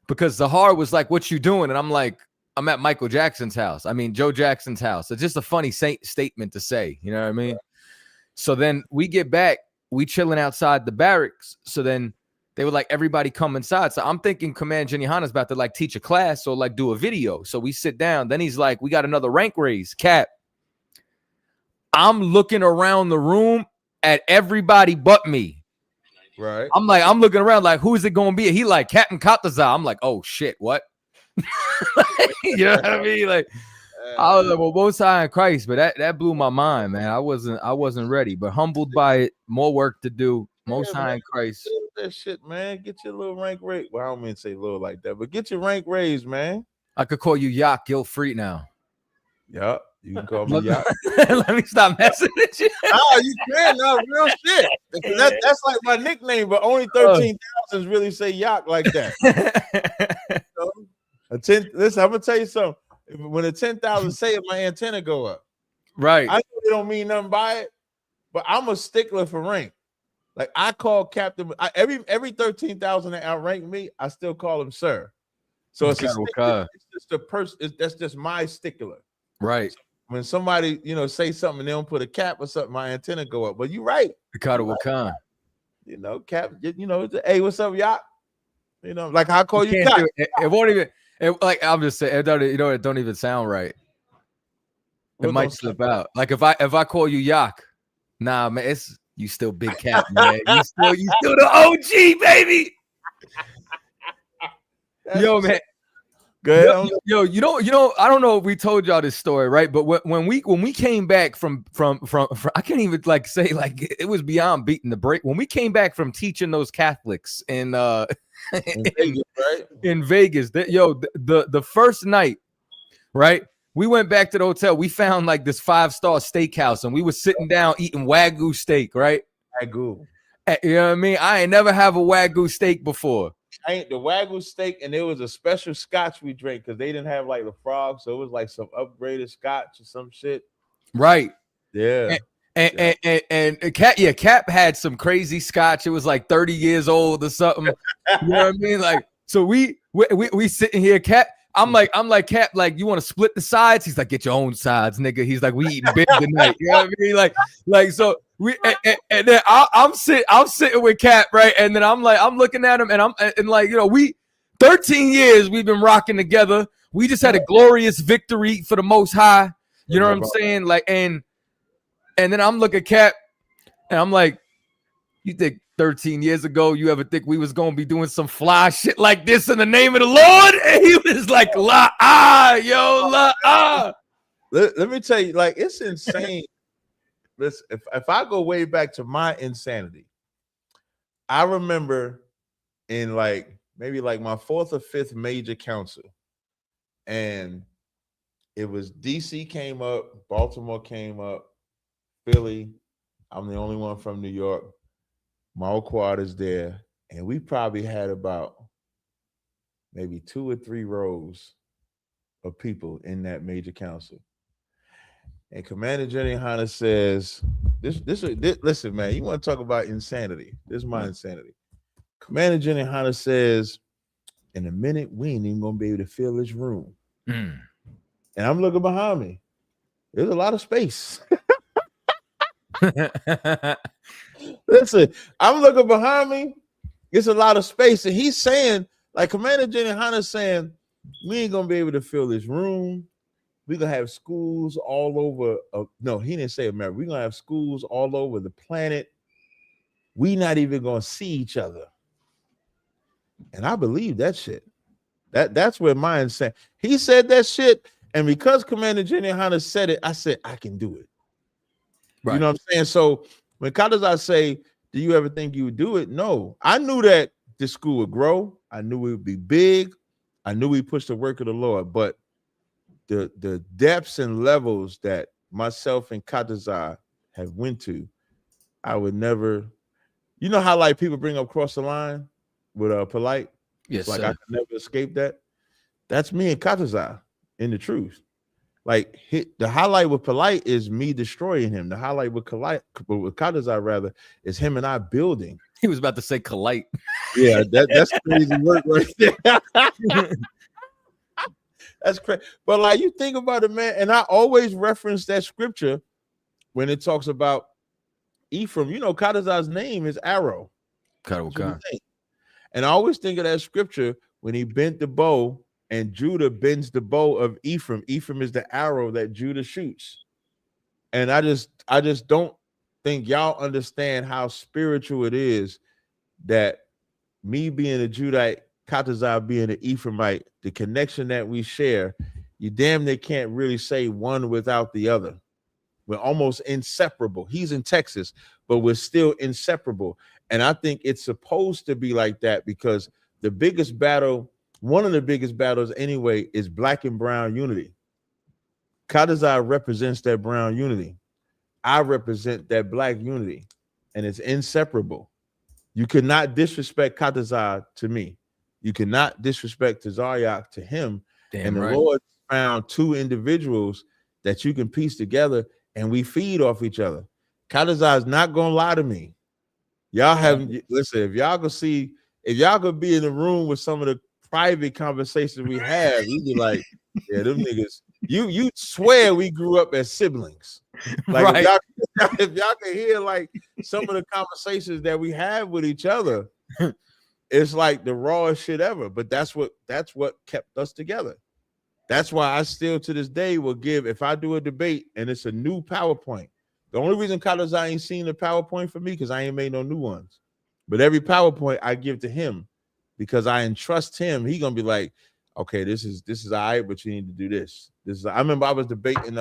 because Zahar was like, "What you doing?" And I'm like, I'm at Michael Jackson's house. I mean, Joe Jackson's house. It's just a funny statement to say. You know what I mean? So then we get back. We chilling outside the barracks. So then they were like, everybody come inside. So I'm thinking Command Jenny Hana's about to like teach a class or like do a video. So we sit down. Then he's like, we got another rank raise. Cap. I'm looking around the room at everybody but me. Right. I'm looking around like, who is it going to be? He like, Captain Kataza. I'm like, oh shit, what? You know what I mean? Like, I was like, well, Most High in Christ, but that blew my mind, man. I wasn't ready, but humbled by it. More work to do. Most High in Christ. That shit, man. Get your little rank raise. Well, I don't mean to say little like that, but get your rank raised, man. I could call you Yak guilt free now. Yup. You can call me Yak. Let me stop messing with you. Oh, you can now, real shit. That's like my nickname, but only 13,000 really say Yak like that. Listen, I'm gonna tell you something. When the 10,000 say it, my antenna go up. Right. I know they don't mean nothing by it, but I'm a stickler for rank. Like I call Captain every 13,000 that outrank me, I still call him sir. So it's just a person. That's just my stickler. Right. So when somebody say something and they don't put a cap or something, my antenna go up. But you're right. Wakan. Cap. Hey, what's up, Yacht? Like I call you Cap. It won't even. Like I'm just saying, it don't even sound right. It might slip out. Like if I call you Yak, nah, man, you still Big Cap, man. You still the OG, baby. Yo, man. Good. Yo, I don't know if we told y'all this story, right? But when we came back from I can't even like say like it was beyond beating the break. When we came back from teaching those Catholics in Vegas, right? In Vegas, the first night, right? We went back to the hotel. We found like this 5-star steakhouse, and we were sitting down eating Wagyu steak, right? Wagyu. You know what I mean? I ain't never have a Wagyu steak before. I ain't the Wagyu steak, and there was a special scotch we drank because they didn't have like the frog, so it was like some upgraded scotch or some shit. Right. Yeah. And Cap had some crazy scotch. It was like 30 years old or something. You know what I mean? Like, so we sitting here, Cap. I'm like, Cap, like, you want to split the sides? He's like, get your own sides, nigga. He's like, we eating big tonight. You know what I mean? Like, so we, and then I'm sitting with Cap, right? And then I'm looking at him, and like, we 13 years we've been rocking together. We just had a glorious victory for the Most High. You know what I'm saying? Like, and then I'm looking at Cap, and I'm like, you think 13 years ago, you ever think we was gonna be doing some fly shit like this in the name of the Lord? And he was like, la yo, la Let me tell you, like, it's insane. Listen, if I go way back to my insanity, I remember in like maybe like my 4th or 5th major council, and it was DC came up, Baltimore came up, Philly. I'm the only one from New York. My old quarters there, and we probably had about maybe 2 or 3 rows of people in that major council. And Commander Jenny Hunter says, this listen, man, you want to talk about insanity. This is my insanity. Commander Jenny Hunter says, in a minute, we ain't even gonna be able to fill this room. And I'm looking behind me. There's a lot of space. Listen, I'm looking behind me. It's a lot of space. And he's saying, like Commander Jenny Hunter saying, we ain't gonna be able to fill this room. We're gonna have schools all over. No, he didn't say America. We're gonna have schools all over the planet. We not even gonna see each other. And I believe that shit. That's where my insane. He said that shit, and because Commander Jenny Hunter said it, I said I can do it. Right. You know what I'm saying? So when Kadazai say, "Do you ever think you would do it?" No, I knew that this school would grow. I knew it would be big. I knew we pushed the work of the Lord, but the depths and levels that myself and Kadazai have went to, I would never. You know how like people bring up cross the line with polite. Yes, like sir. I could never escape that. That's me and Kadazai in the truth. Like the highlight with polite is me destroying him. The highlight with Kadazai rather is him and I building. He was about to say polite. Yeah, that's crazy work right there. That's crazy. But like you think about it, man, and I always reference that scripture when it talks about Ephraim. You know, Kadazai's name is Arrow. And I always think of that scripture when he bent the bow and Judah bends the bow of Ephraim. Ephraim is the arrow that Judah shoots. And I just don't think y'all understand how spiritual it is that me being a Judite, Kadazai being an Ephraimite, the connection that we share, you damn near can't really say one without the other. We're almost inseparable. He's in Texas, but we're still inseparable. And I think it's supposed to be like that because the biggest battle, one of the biggest battles anyway, is black and brown unity. Kadazai represents that brown unity. I represent that black unity, and it's inseparable. You cannot disrespect Kadazai to me. You cannot disrespect Tazaryak to him. Damn and the right. Lord found 2 individuals that you can piece together, and we feed off each other. Kadazai is not gonna lie to me. Y'all haven't listen. If y'all could see, if y'all could be in the room with some of the private conversations we have, you'd be like, "Yeah, them niggas." You swear we grew up as siblings. Like right. if y'all can hear like some of the conversations that we have with each other, it's like the rawest shit ever. But that's what kept us together. That's why I still to this day will give, if I do a debate and it's a new PowerPoint. The only reason Kadazai ain't seen the PowerPoint for me because I ain't made no new ones. But every PowerPoint I give to him because I entrust him. He gonna be like, okay, this is all right, but you need to do this. I remember I was debating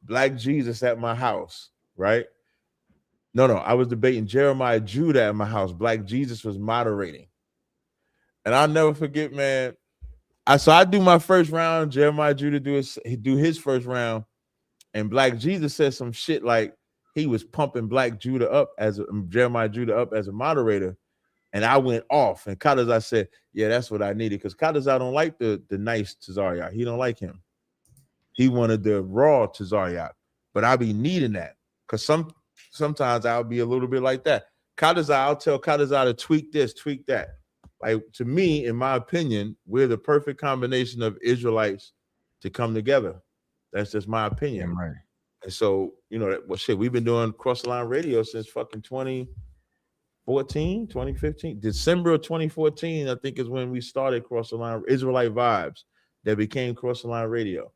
Black Jesus at my house, right? No, I was debating Jeremiah Judah at my house. Black Jesus was moderating. And I'll never forget, man. I do my first round, Jeremiah Judah do his first round, and Black Jesus said some shit like he was pumping Black Judah up Jeremiah Judah up as a moderator, and I went off. And Kadazai said, "Yeah, that's what I needed," because Kadazai don't like the nice Tazaryak. He don't like him. He wanted the raw Tazaryak, but I be needing that because sometimes I'll be a little bit like that. Kadazai, I'll tell Kadazai to tweak this, tweak that. Like to me, in my opinion, we're the perfect combination of Israelites to come together. That's just my opinion. Right. And so, you know, we've been doing Cross the Line Radio since fucking 2015. December of 2014, I think is when we started Cross the Line Israelite Vibes that became Cross the Line Radio.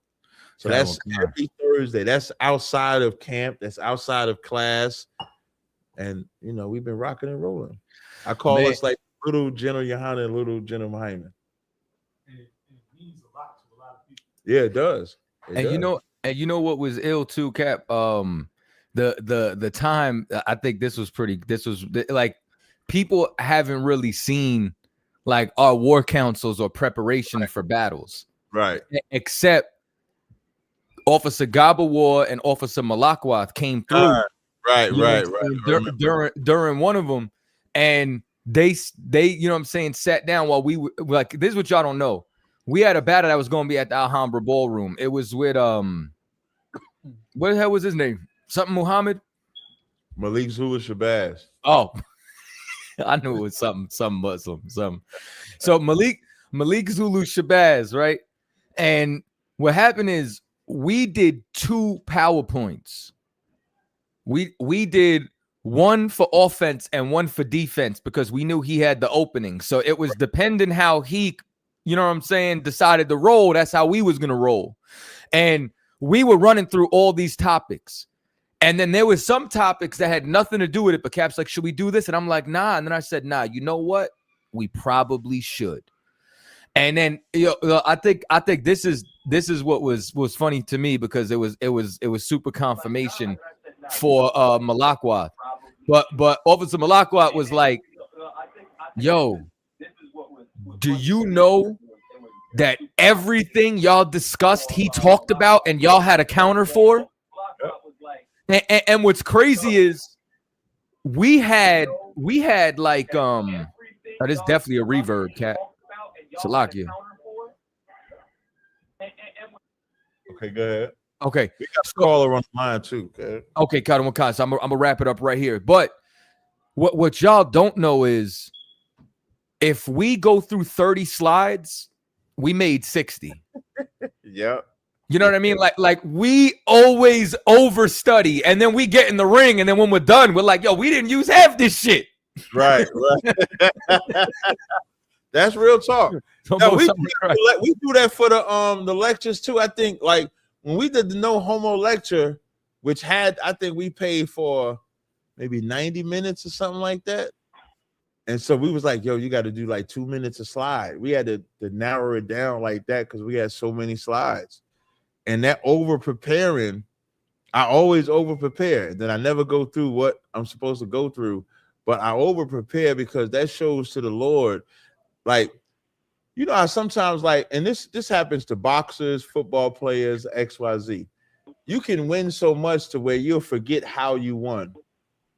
So that's every Thursday. That's outside of camp. That's outside of class. And you know, we've been rocking and rolling. I call us like little General Yohana and little General Hyman. It means a lot to a lot of people. Yeah, it does. You know what was ill too, Cap? The time, I think this was like, people haven't really seen like our war councils or preparation for battles, right? Except Officer Gabawar and Officer Malakwath came through, during one of them, and they you know what I'm saying, sat down while we were like, this is what y'all don't know. We had a battle that was going to be at the Alhambra Ballroom. It was with what the hell was his name? Something Muhammad? Malik Zulu Shabazz. Oh, I knew it was some Muslim, something. So Malik Zulu Shabazz, right? And what happened is we did 2 PowerPoints. We did one for offense and one for defense because we knew he had the opening. So it was depending how he, you know what I'm saying, decided to roll. That's how we was going to roll. And we were running through all these topics. And then there was some topics that had nothing to do with it. But Cap's like, should we do this? And I'm like, nah. And then I said, nah, you know what? We probably should. And then I think this is what was funny to me, because it was super confirmation for Malakwath. But Officer Malakwath was like, yo, do you know that everything y'all discussed he talked about and y'all had a counter for? And what's crazy is we had like that is definitely a reverb, Cat. Salakia. Okay, go ahead. Okay, we got a caller on the line too. Okay, Kado Makan. So I'm gonna wrap it up right here. But what y'all don't know is, if we go through 30 slides, we made 60. Yep. You know what I mean? Like we always overstudy, and then we get in the ring, and then when we're done, we're like, yo, we didn't use half this shit. Right. That's real talk. No, we do that for the lectures too. I think like when we did the No Homo lecture, which had, I think we paid for maybe 90 minutes or something like that. And so we was like, yo, you got to do like 2 minutes a slide. We had to narrow it down like that because we had so many slides. And that over preparing, I always over prepare. Then I never go through what I'm supposed to go through, but I over prepare because that shows to the Lord. Like, you know, I sometimes like, and this happens to boxers, football players, XYZ. You can win so much to where you'll forget how you won.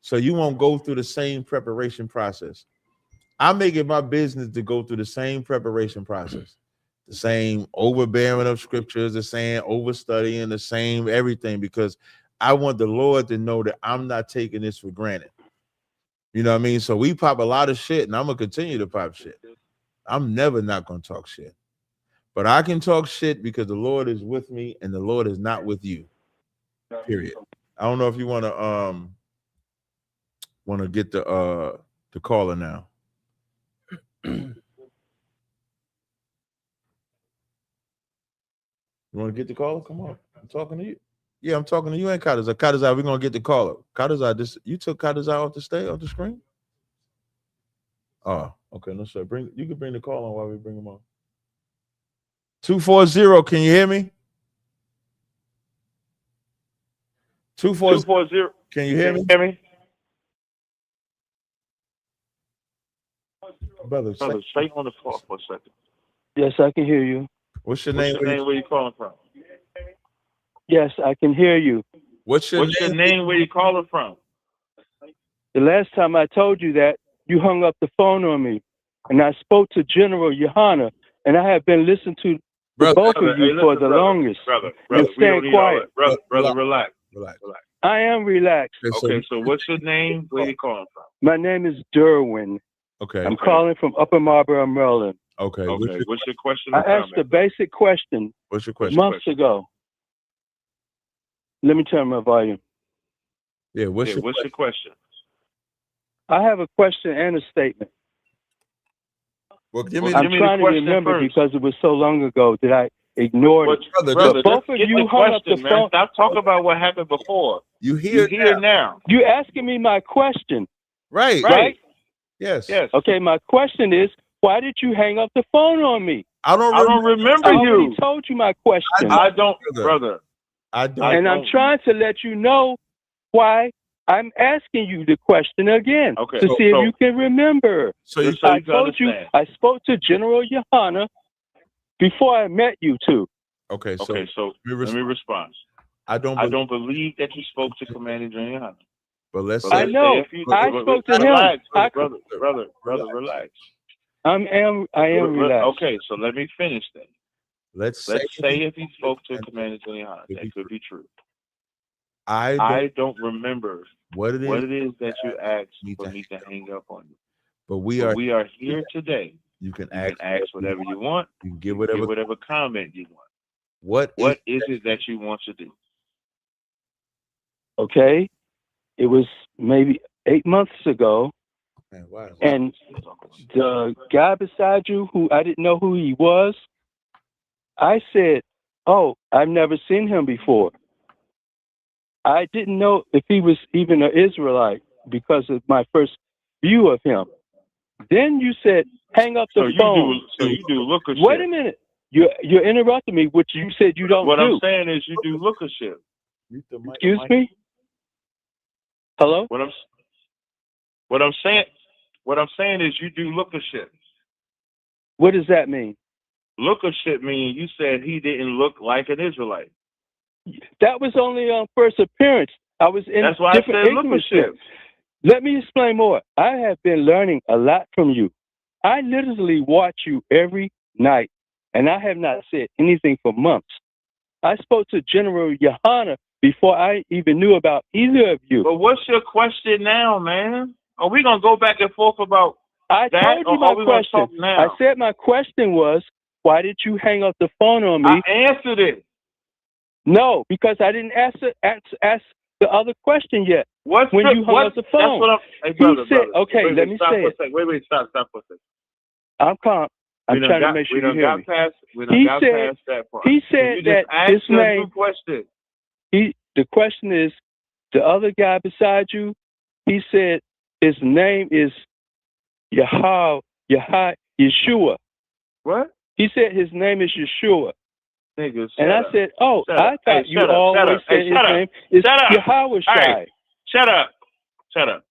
So you won't go through the same preparation process. I make it my business to go through the same preparation process, the same overbearing of scriptures, the same overstudying, the same everything, because I want the Lord to know that I'm not taking this for granted. You know what I mean? So we pop a lot of shit, and I'm going to continue to pop shit. I'm never not going to talk shit. But I can talk shit because the Lord is with me and the Lord is not with you. Period. I don't know if you want to get the caller now. You want to get the caller? Come on. I'm talking to you. Yeah, I'm talking to you and Kadazai. Kadazai, we're going to get the caller. Kadazai, you took Kadazai off the screen? Oh, okay. No, sir. You can bring the call on while we bring him on. 240, can you hear me? 240. Can you hear me? Brother, stay on the floor for a second. Yes, I can hear you. What's your name? Where you calling from? Yes, I can hear you. What's your name? Where you calling from? The last time I told you that, you hung up the phone on me, and I spoke to General Yohana, and I have been listening to both of you for the longest. Brother, staying quiet. Brother, relax. I am relaxed. Okay, so what's your name? Where you calling from? My name is Derwin. Okay. I'm calling from Upper Marlboro, Maryland. Okay. What's your question? I asked a basic question. What's your question? Months ago. Let me turn my volume. Yeah, what's your question? I have a question and a statement. Well, I'm trying to remember because it was so long ago that I ignored it. Brother, both of you hung up the phone. Stop talking about what happened before. You hear now. You asking me my question. Right. Right? Yes. Okay, my question is, why did you hang up the phone on me? I don't remember I you. already told you my question. I don't, brother. I don't. And I'm trying to let you know why I'm asking you the question again Okay, to so- see if so- you can remember. So Just so I you can told you understand. I spoke to General Yohana before I met you two. Okay, so, Okay, so let me respond. I don't believe that you spoke to Commander General. But let's I say know. I spoke to him. Relax, I- brother, relax. I am relaxed. Okay, so let me finish then. let's Let's say say if he spoke to Commander General, that could be true. I I don't remember what it is that you asked for me to hang up on you. but we But are we are here today. you can You can ask whatever you want. you can give You can whatever give whatever comment you want. what What is it that you want to do? Okay. It was maybe 8 months ago, man, why? and the guy beside you, who I didn't know who he was, I said, "Oh, I've never seen him before." I didn't know if he was even an Israelite because of my first view of him. Then you said, "Hang up the phone." You do lookership. Wait a minute. You're interrupting me, which you said you don't What do. I'm saying is you do lookership. Excuse me? Hello? What I'm saying is you do lookership. What does that mean? Lookership means you said he didn't look like an Israelite. That was only on first appearance. I was in That's why I different said increments. lookership. Let me explain more. I have been learning a lot from you. I literally watch you every night, and I have not said anything for months. I spoke to General Yohana before I even knew about either of you. But what's your question now, man? Are we gonna go back and forth about I that, told you or my are we gonna question. talk now? I said my question was, why did you hang up the phone on me? I answered it. No, because I didn't ask the other question yet. What's when the, you hung what, up the phone? That's what I'm. Hey, brother, He said, brother. okay, wait, let me stop say for it. a second. Wait, stop for a second. I'm calm. I'm We done trying to got- make sure we you done hear got me. past- we done He got said, past that part. he Can said you that just ask his the new name. question? The question is, the other guy beside you, he said his name is Yeshua. What? He said his name is Yeshua. Nigga, And I said, oh, Shut I up. thought Hey, you shut up, always shut up. said Hey, his shut up. name is Shut up. Yahweh Shai. Hey, shut up. Shut up.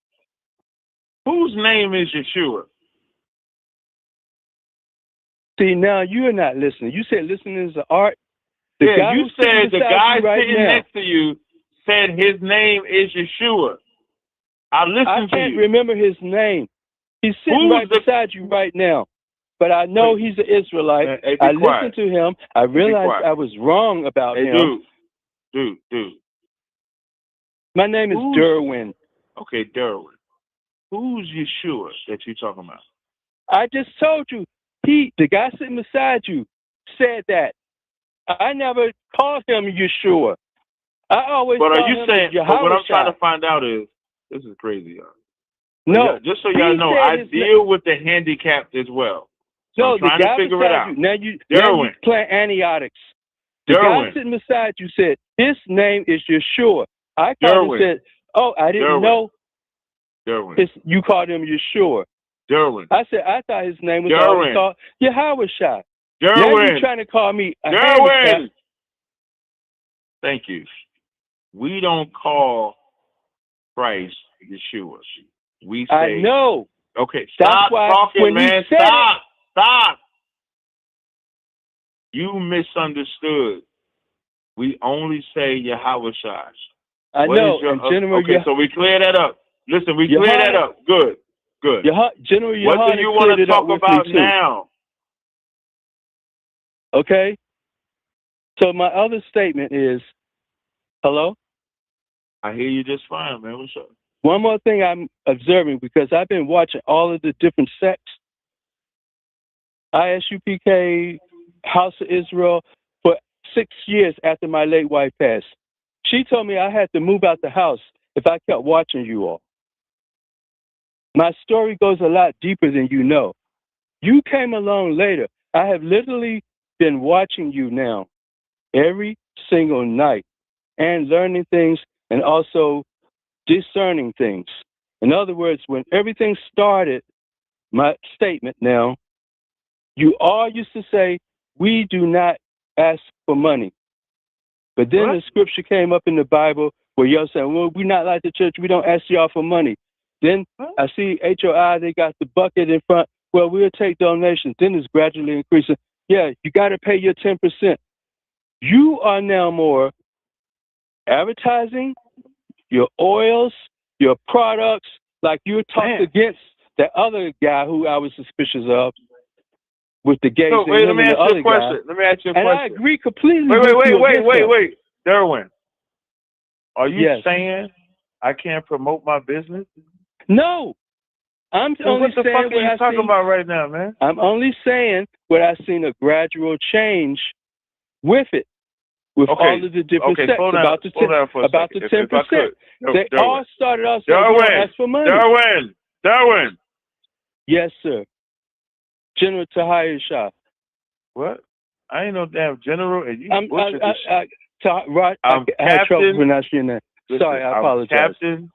Whose name is Yeshua? See, now you're not listening. You said listening is an art. The Yeah, guy you who's sitting said the beside guy you right sitting now, next to you said his name is Yeshua. I I listened to can't you. remember his name. He's sitting Who's right beside you right now. But I know he's an Israelite. Hey, be I quiet. listened to him. I realized quiet. I was wrong about Hey, him. dude. My name is Derwin. Okay, Derwin. Who's Yeshua that you talking about? I just told you. The guy sitting beside you, said that. I never called him Yeshua. I always But are called you him saying? But what I'm Yahushua. trying to find out is this is crazy, y'all. No, just so y'all he know, said I his deal with the handicapped as well. So No, I'm trying the guy to figure it beside out. you. Now you play antibiotics. The Derwin. guy sitting beside you said his name is Yeshua. I called Derwin. and said, "Oh, I didn't Derwin. know." Derwin. You called him Yeshua. Derwin. I said I thought his name was Derwin. always called Yahushua. Now Derwin. you're trying to call me a Derwin. handicap. Thank you. We don't call Christ Yeshua. We say, I know. Okay, That's stop why talking, when he man. said Stop. You misunderstood. We only say Yahweh Shai. I What know. is your, And General okay, so we clear that up. Listen, we clear that Yohana- up. Good. General What Yohana do you want cleared to it up talk with about me too. now? Okay. So my other statement is, hello? I hear you just fine, man. What's up? One more thing I'm observing, because I've been watching all of the different sects, ISUPK, House of Israel, for 6 years after my late wife passed. She told me I had to move out the house if I kept watching you all. My story goes a lot deeper than you know. You came along later. I have literally been watching you now every single night and learning things and also discerning things. In other words, when everything started, my statement now, you all used to say, we do not ask for money. But then the scripture came up in the Bible where y'all saying, well, we're not like the church. We don't ask y'all for money. Then I see HOI, they got the bucket in front. Well, we'll take donations. Then it's gradually increasing. Yeah, you got to pay your 10%. You are now more advertising, your oils, your products, like you talked against that other guy who I was suspicious of with the gays So, and wait, let him me and ask the you other a question. guy. Let me ask you a And question. I agree completely Wait, with you against him. wait. Derwin, are you Yes. saying I can't promote my business? No. I'm Then only what the saying fuck are what you I talking seen. about right now, man? I'm only saying what I've seen a gradual change with it, with all of the different sects slow down, about the slow down for a about second. the 10%. If I could. They Derwin. all started off saying we don't ask for money. Derwin. Yes, sir. General Tahir Shah. What? I ain't no damn general, and you butchered this shit. I had trouble pronouncing your name. Sorry, I apologize. Captain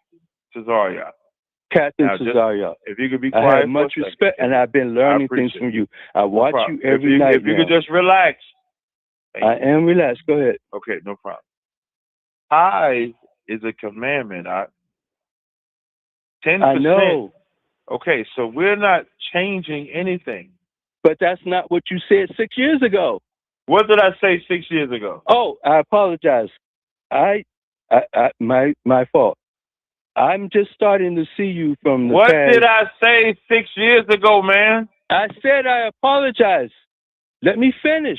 Cesaria. Captain Now, just- Cesaria. If you could be I quiet have much for a second. respect, and I've been learning things appreciate from it. you. I watch problem. you every night If you now. could just relax. I am relaxed. Go ahead. Okay, no problem. Tithe is a commandment. 10%. I know. Okay, so we're not changing anything. But that's not what you said 6 years ago. What did I say 6 years ago? Oh, I apologize. My fault. I'm just starting to see you from the What past. did I say 6 years ago, man? I said I apologize. Let me finish.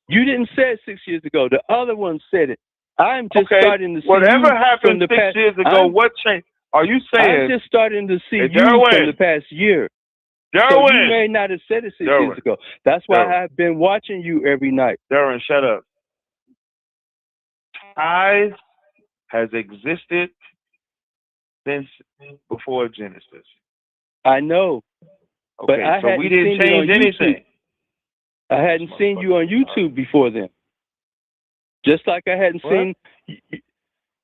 You didn't say it 6 years ago. The other one said it. I'm just starting to see whatever you happened from the 6 past. years ago, what changed? Are you saying? I'm just starting to see Hey, you Derwin. from the past year. So Derwin. you may not have said it 6 Derwin. years ago. That's why Derwin. I've been watching you every night. Darren, shut up. Tithe has existed since before Genesis. I know. Okay, But I so we didn't hadn't seen you on change anything. YouTube. I hadn't seen you on YouTube before then. Just like I hadn't seen.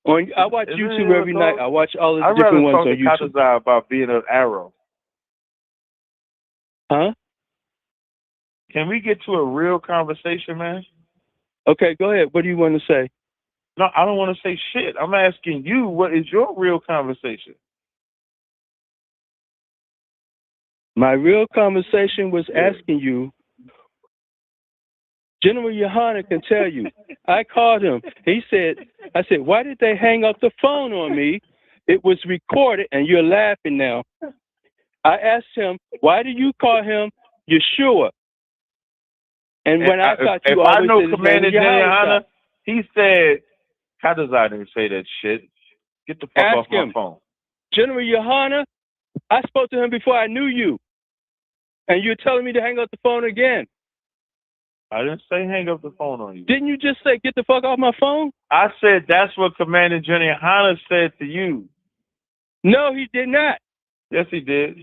I watch Isn't YouTube it every a night. talk? I watch all of the I'd rather different ones talk on to YouTube. Katazai about being an arrow. Huh? Can we get to a real conversation, man? Okay, go ahead. What do you want to say? No, I don't want to say shit. I'm asking you, what is your real conversation? My real conversation was asking you. General Yohana can tell you. I called him. I said, why did they hang up the phone on me? It was recorded, and you're laughing now. I asked him, why do you call him Yeshua? And when I thought you if I always know said his Commander name, Yohana, he said, Katazai didn't say that shit. Get the fuck Ask off my him. phone. General Yohana, I spoke to him before I knew you. And you're telling me to hang up the phone again. I didn't say hang up the phone on you. Didn't you just say get the fuck off my phone? I said that's what Commander General Yohana said to you. No, he did not. Yes, he did.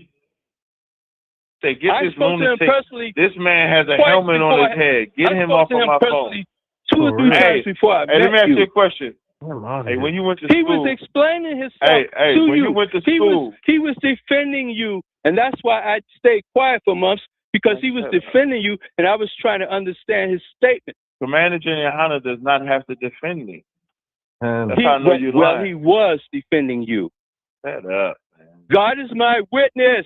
Say, get I this spoke to him lunatic. personally. This man has a twice helmet on before his head. Get I him spoke off to of him my personally phone. 2 or 3 times before I met let me ask you you. a question. Hey, when you went to He school, was explaining himself hey, to when you. you went to school, He was defending you, and that's why I stayed quiet for months, because he was defending you, and I was trying to understand his statement. Commander General Yohana does not have to defend me. That's how I know you Well, lying. he was defending you. Shut up, man. God is my witness.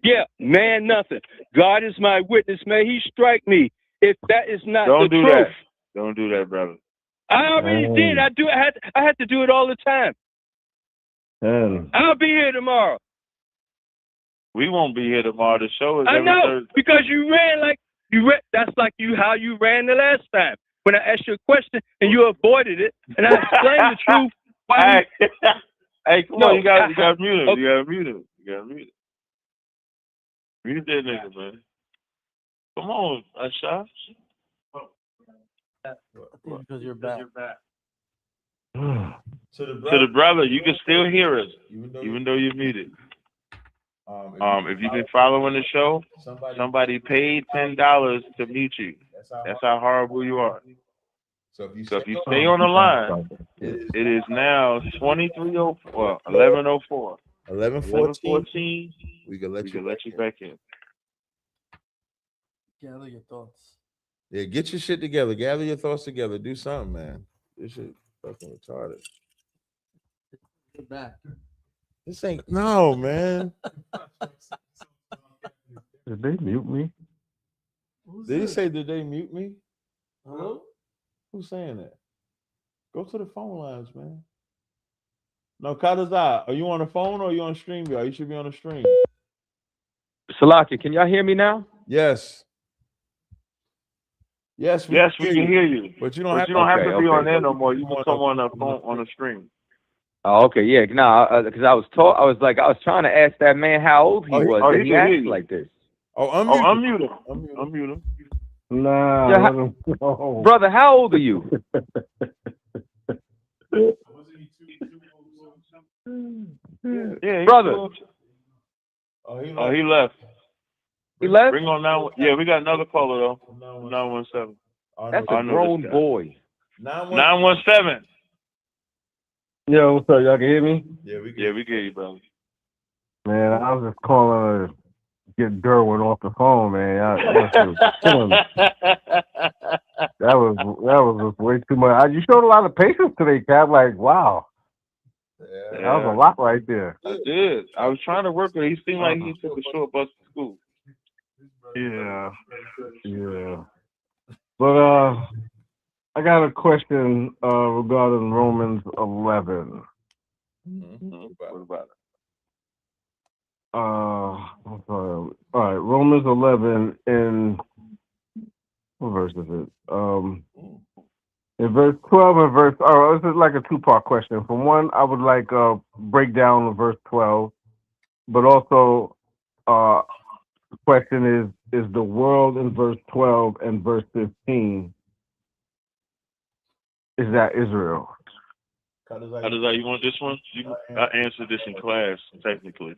Yeah, man, nothing. God is my witness. May he strike me if that is not Don't the do truth. that. Don't do that, brother. I already did. I had to do it all the time. I'll be here tomorrow. We won't be here tomorrow. The show is I every know, Thursday. because you ran like that's like how you ran the last time when I asked you a question and you avoided it, and I explained the truth. Hey, come on, you got to mute him. You got to mute him. Mute that nigga, man. Come on, Asha. Because you're back. To the brother, you can still hear us, even though you're muted. If you've been following the show, somebody paid $10 to mute you. That's how horrible you are. So if you So if you stay stay on the line, it is now 23:04, well, 11:04, 11:14, 11:14. we can let We you can let you back in. Gather your thoughts. Yeah, get your shit together. Gather your thoughts together. Do something, man. This shit fucking retarded. Get back. This ain't no, man. Did they mute me? Did he say, did they mute me? Hello? Who's saying that? Go to the phone lines, man. No, Kadazai, are you on the phone or are you on stream? You should be on the stream. Salaki, can y'all hear me now? Yes. Yes, we can hear you. But you don't have to be on there there no more. You can come on the phone on the stream. Oh, okay, yeah. No, because I was trying to ask that man how old he was. he and he can hear acts you. like this. Unmute him. Unmute him. Nah, Yeah, let him go. brother, how old are you? Yeah, brother. Oh, he left. He left? Bring on now. Yeah, we got another caller though. 917. That's a grown boy. 917. Yo, what's up? Y'all can hear me? Yeah, we can hear you, brother. Man, I was just calling to get Derwin off the phone, man. That was killing me. That was just way too much. You showed a lot of patience today, Cap. Like, wow. Yeah. That was a lot right there. I did. I was trying to work with him. He seemed like he took a short bus to school. Yeah. But I got a question regarding Romans 11. What about it? I'm sorry. All right, Romans 11 in what verse is it? In verse 12 and verse. Oh, this is like a two-part question. For one, I would like breakdown of verse 12, but also the question is the world in verse 12 and verse 15, is that Israel? How does that? You want this one? I answered this in class, technically.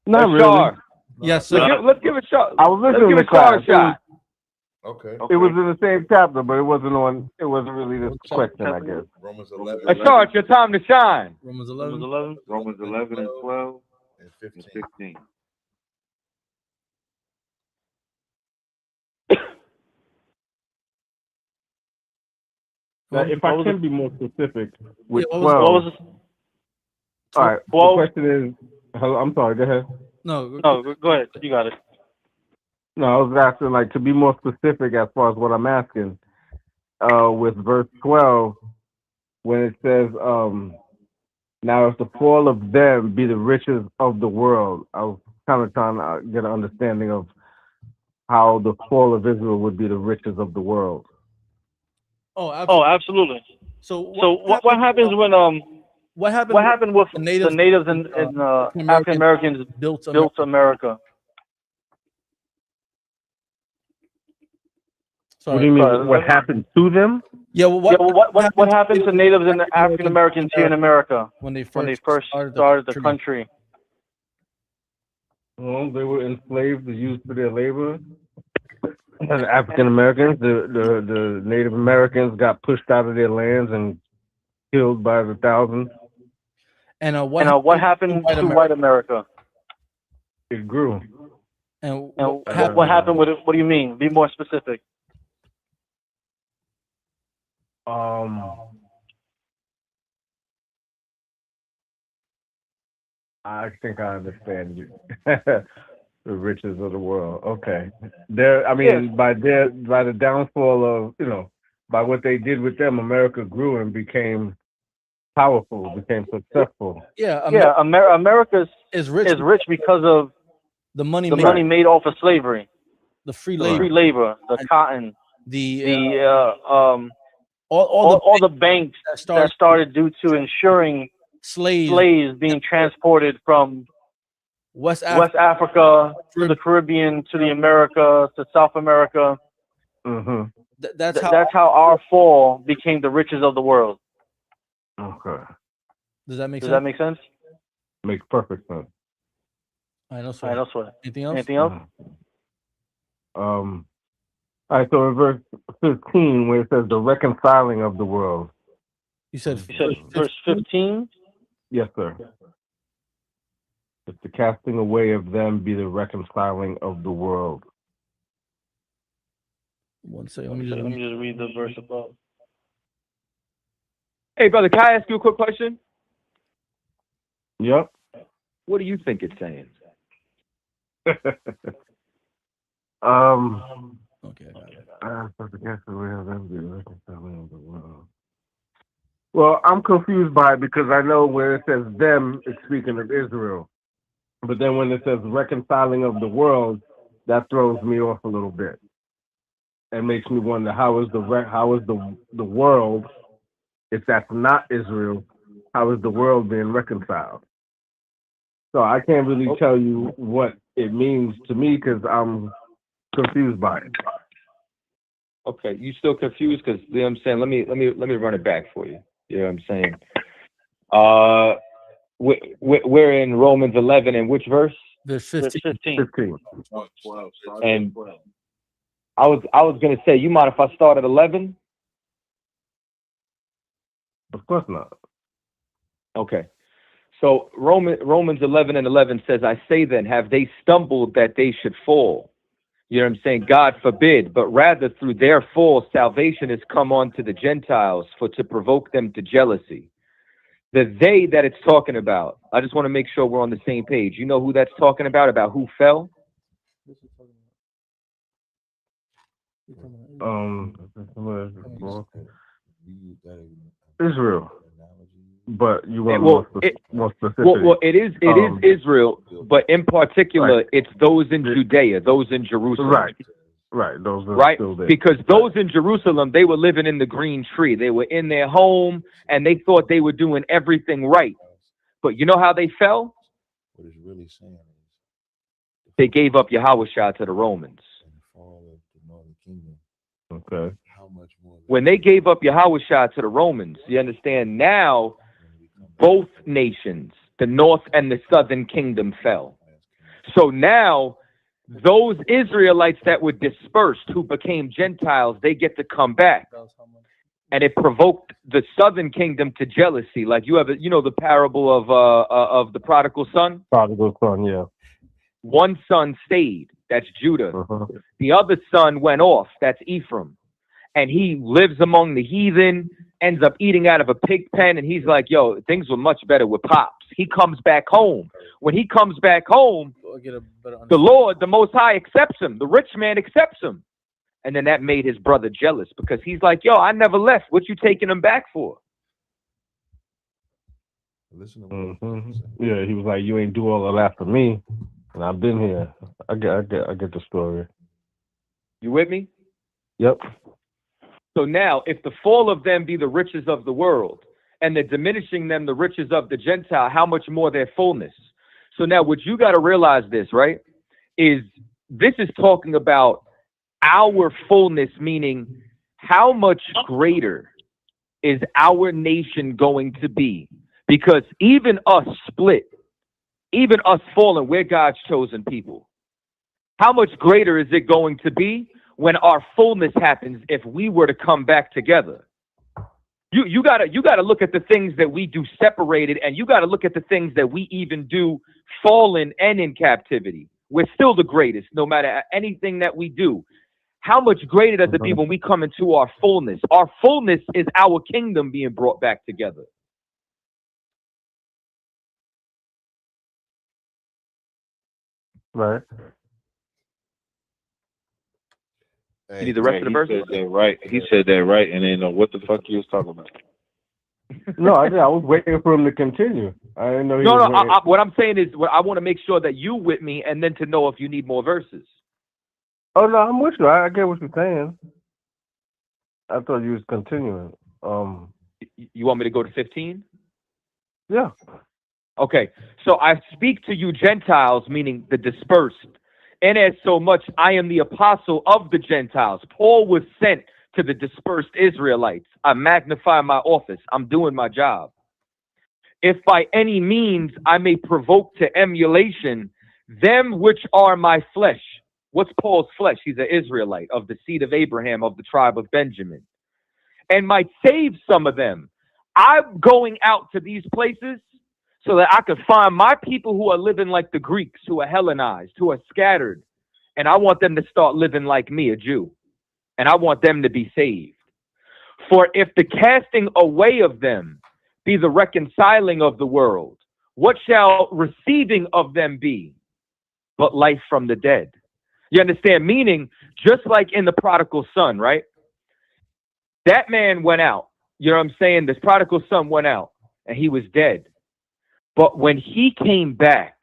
Not really. Yes, sir. Let's give it a shot. I was listening to class. class. Okay. It was in the same chapter, but it wasn't really this question, I guess. Romans 11. Ashar, your time to shine. Romans Romans 11. 11. Romans 11 and 12 and and 15. Now, if I can be more specific with Yeah, 12. what was it? All right. 12? The question is, I'm sorry, go ahead. No, go ahead. You got it. No, I was asking, like, to be more specific as far as what I'm asking, with verse 12, when it says, now if the fall of them be the riches of the world, I was kind of trying to get an understanding of how the fall of Israel would be the riches of the world. Oh, absolutely. So what happens when what happened with the the natives and African Americans built America? Sorry. What do you mean? What happened to them? Yeah, what happened to natives and African Americans here in America when they first started the country? Well, they were enslaved, used for their labor. The African Americans, the Native Americans got pushed out of their lands and killed by the thousands. And what happened to white America? It grew. And what happened with it? What do you mean? Be more specific. I think I understand you. The riches of the world. Okay. By the downfall of, by what they did with them, America grew and became powerful, became successful. America is rich because of the money made off of slavery, the free labor, the cotton, all the banks that started due to ensuring slaves being transported from West Africa to the Caribbean to the America to South America. Mm-hmm. That's how our fall became the riches of the world. Okay. Does that make sense? Makes perfect sense. I know, sir. Anything else? Anything else? All right. So in verse 15 where it says the reconciling of the world. You said verse 15? Yes, sir. If the casting away of them be the reconciling of the world. One second. Let Let me me just read the verse above. Hey, brother, can I ask you a quick question? Yep. What do you think it's saying? Okay, I got it. If the casting away of them be the reconciling of the world. Well, I'm confused by it because I know where it says them, it's speaking of Israel. But then when it says reconciling of the world, that throws me off a little bit. And makes me wonder how is the world, if that's not Israel, how is the world being reconciled? So I can't really tell you what it means to me because I'm confused by it. Okay, you still confused? Because you know what I'm saying. Let me run it back for you. You know what I'm saying? We're in Romans 11, and which verse? Verse 15. 15. And I was gonna say, you mind if I start at 11? Of course not. Okay. So Romans 11 and 11 says, I say then, have they stumbled that they should fall? You know what I'm saying? God forbid, but rather through their fall, salvation has come on to the Gentiles for to provoke them to jealousy. The they that it's talking about, I just want to make sure we're on the same page. You know who that's talking about who fell? Israel. But you want more specific. Well, it is Israel, but in particular, it's those in Judea, those in Jerusalem. Right. Those are right? still there. Because those in Jerusalem, they were living in the green tree. They were in their home, and they thought they were doing everything right. But you know how they fell? What it's really saying is they gave up Yahushua to the Romans. And the fall of the northern kingdom. Okay. How much more? When they gave up Yahushua to the Romans, you understand, now both nations, the north and the southern kingdom, fell. So now those Israelites that were dispersed, who became Gentiles, they get to come back. And it provoked the southern kingdom to jealousy. Like you know the parable of the prodigal son? Prodigal son, yeah. One son stayed, that's Judah. Uh-huh. The other son went off, that's Ephraim. And he lives among the heathen, ends up eating out of a pig pen, and he's like, yo, things were much better with Pops. He comes back home. When he comes back home, the Lord, the Most High, accepts him. The rich man accepts him. And then that made his brother jealous because he's like, yo, I never left. What you taking him back for? Listen to Yeah, he was like, you ain't do all of that for me. And I've been here. I get the story. You with me? Yep. So now, if the fall of them be the riches of the world, and the diminishing them the riches of the Gentile, how much more their fullness? So now what you got to realize this, right, is this is talking about our fullness, meaning how much greater is our nation going to be? Because even us split, even us fallen, we're God's chosen people. How much greater is it going to be when our fullness happens if we were to come back together? You gotta look at the things that we do separated, and you gotta look at the things that we even do fallen and in captivity. We're still the greatest, no matter anything that we do. How much greater does it be when we come into our fullness? Our fullness is our kingdom being brought back together. Right. You need the rest of the verse? He said that right, and then what the fuck he was talking about? No, I was waiting for him to continue. I didn't know he was waiting. What I'm saying is, I want to make sure that you with me, and then to know if you need more verses. Oh no, I'm with you. I get what you're saying. I thought you was continuing. You want me to go to 15? Yeah. Okay. So I speak to you Gentiles, meaning the dispersed. And as so much, I am the apostle of the Gentiles. Paul was sent to the dispersed Israelites. I magnify my office. I'm doing my job. If by any means I may provoke to emulation them which are my flesh. What's Paul's flesh? He's an Israelite of the seed of Abraham, of the tribe of Benjamin, and might save some of them. I'm going out to these places so that I could find my people who are living like the Greeks, who are Hellenized, who are scattered. And I want them to start living like me, a Jew. And I want them to be saved. For if the casting away of them be the reconciling of the world, what shall receiving of them be but life from the dead? You understand? Meaning, just like in the prodigal son, right? That man went out. You know what I'm saying? This prodigal son went out and he was dead. But when he came back,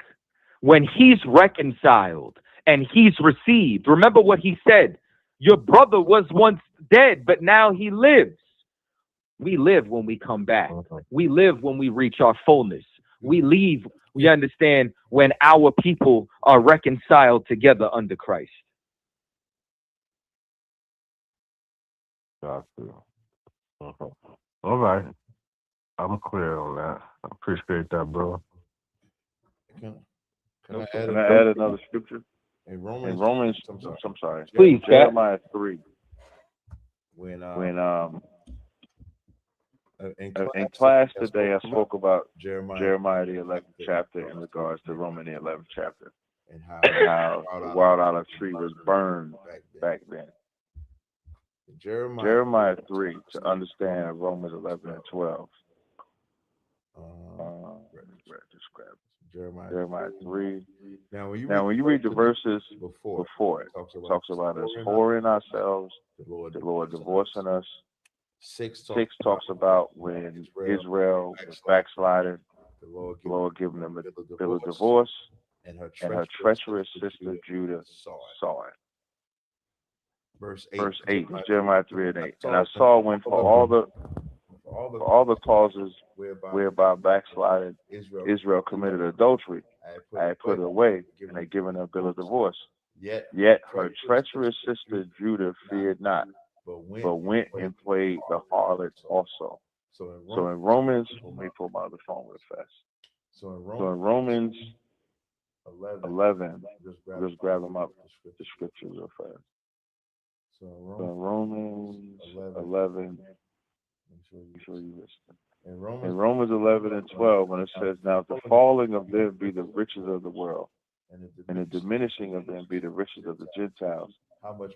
when he's reconciled and he's received, remember what he said. Your brother was once dead, but now he lives. We live when we come back. We live when we reach our fullness. We leave, you understand, when our people are reconciled together under Christ. Got you. All right. I'm clear on that. I appreciate that, bro. Can Can I add I add another scripture? In In Romans, Romans, I'm sorry. Please, Jeremiah 3. when In class today, I spoke about Jeremiah Jeremiah the 11th chapter in regards to Romans the 11th chapter, and and how the wild olive tree was burned back then. Jeremiah 3, to understand Romans 11 and 12. Just grab Jeremiah 3. Now, when you read the verses before it, talks about us whoring ourselves, the Lord divorcing us. 6 talks about when Israel was backsliding, the Lord giving them a bill of divorce, and her treacherous sister Judah saw it. Verse 8 is Jeremiah 3 and 8. And I saw when for all the causes whereby backsliding Israel committed adultery, I had put her away, and had given her a bill of divorce. Yet her treacherous sister Judah feared not, but went and played the harlot also. So in Romans, let me pull my other phone real fast. So in Romans 11, just grab them up, the scripture real fast. So in Romans 11, make sure you listen. In Romans 11 and 12, when it says, now the falling of them be the riches of the world, and the diminishing of them be the riches of the Gentiles,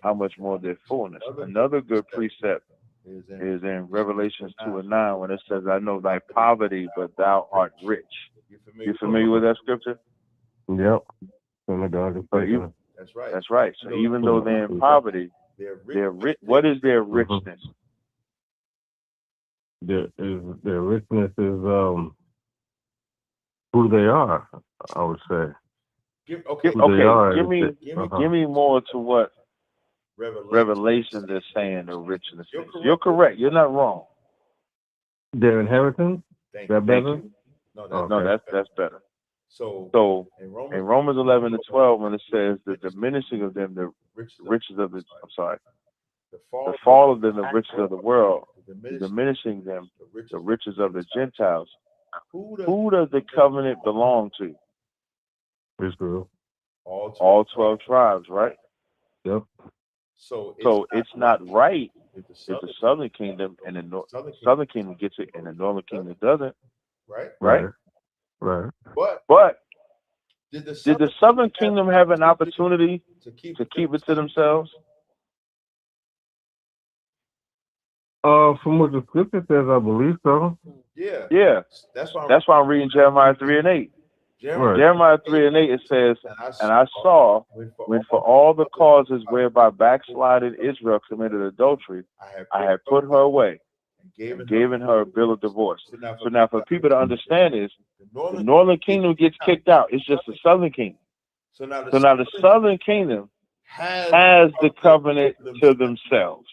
how much more their fullness. Another good precept is in Revelations 2 and 9, when it says, I know thy poverty, but thou art rich. You familiar with that scripture? Yep. So that's right. So even though they're in poverty, they're rich. What is their richness? Their richness is who they are, I would say. Give me more to what Revelation is saying the richness is. You're correct. You're not wrong. Their inheritance? Is that better? No, that's better. So in Romans 11 and 12, when it says the diminishing of them, the riches of the, the fall of them, the riches of the world, the diminishing them, the riches of the Gentiles. Who does the covenant belong to? Israel. All 12 tribes, right? Yep. So it's not right if the southern kingdom and the southern kingdom gets it and the northern kingdom doesn't. Right. But did the southern kingdom have an opportunity to keep it to themselves? From what the scripture says, I believe so. Yeah. That's why I'm reading Jeremiah 3 and 8. Jeremiah 3 and 8, it says, and I saw when for all the causes whereby backsliding Israel committed adultery, I had put her away and given her a bill of divorce. So now for people to understand is, the northern kingdom gets kicked out. It's just the southern kingdom. So now the southern kingdom has the covenant to themselves.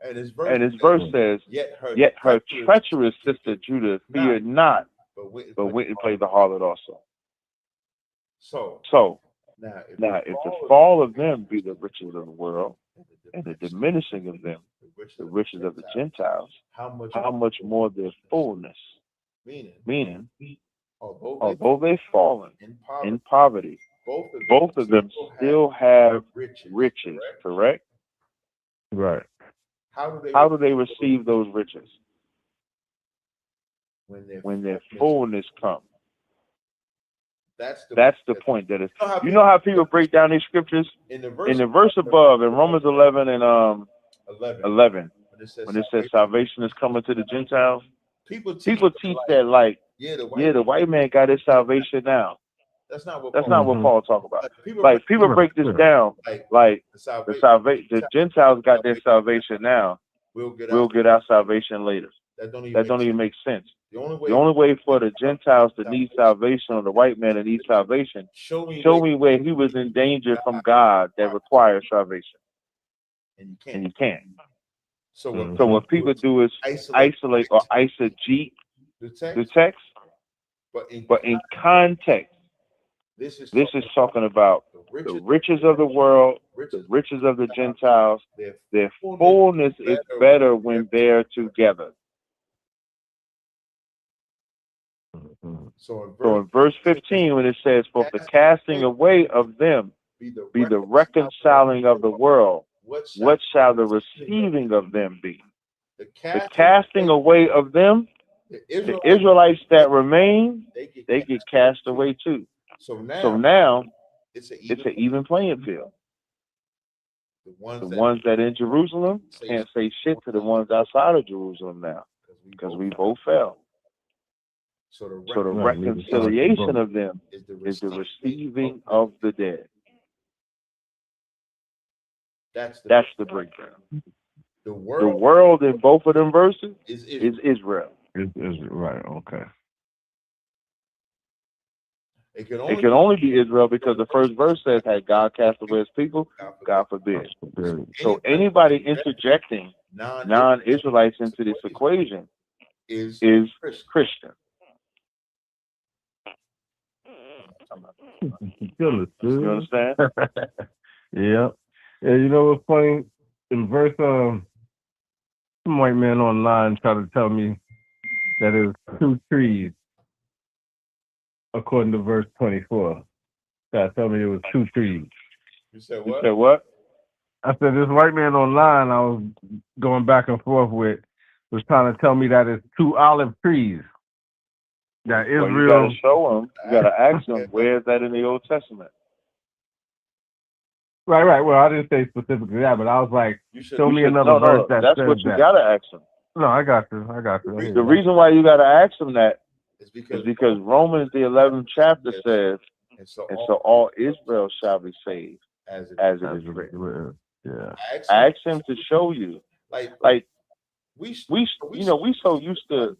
And his verse says, yet her treacherous sister Judah feared not, but went and played the harlot also. So now if the fall of them be the riches of the world, and the diminishing of them the riches of the Gentiles, how much more their fullness? Meaning, although they've fallen in poverty, both of them still have riches, correct? Right. How do they receive those riches? When their fullness comes. That's the point. That is, you know how people break down these scriptures in the verse above in Romans 11 and 11, when it says salvation is coming to the Gentiles. People teach that like, yeah, the white man got his salvation now. That's not what Paul talk about. Like people break this down like the Gentiles got their salvation now. We'll get our salvation later. That don't even make sense. The only way for the Gentiles to need salvation or the white man to need salvation, show me where he was in danger from God that requires salvation. And you can't. So what people do is isolate or eisegete the text, but in context, this is talking about the riches of the world, the riches of the Gentiles. Their fullness is better when they're together. So in verse 15, when it says, "For the casting away of them be the reconciling of the world, what shall the receiving of them be?" The casting away of them, the Israelites that remain, they get cast away too. So now it's an even playing field. The ones that in Jerusalem can't say shit to the ones outside of Jerusalem now, because we both fell. So the reconciliation of them is the receiving of the dead. That's the breakdown. The world in both of them verses is Israel. Is right. Okay. It can only be Israel because the first verse says, "Had God cast away his people, God forbid." So anybody interjecting non-Israelites into this equation is Christian. You understand? Yeah. Yeah, you know what's funny? In verse some white man online tried to tell me that it was 2 trees according to verse 24. Tried to tell me it was 2 trees. You said You what? said what? I said this white man online I was going back and forth with was trying to tell me that it's 2 olive trees. That Well, Israel. you gotta show them. You gotta ask them, where is that in the Old Testament? Right. Well, I didn't say specifically that, but I was like, show me another verse that that's says what you that. gotta ask them. No, I got you. The reason why you gotta ask them that is because Romans the 11th chapter says, "And so all Israel shall be saved, as it is written." Yeah. Ask him to show you. Like we so used to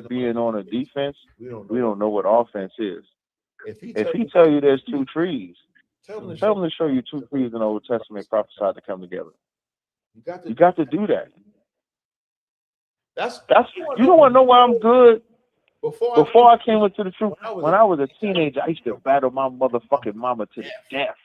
being on a defense, we don't know what offense is. If he tell you there's 2 trees, tell him to show you 2 trees in the Old Testament prophesied to come together. You got to do that. That's you don't want to know why I'm good. Before I came into the truth, when I was a teenager, I used to battle my motherfucking mama to the death.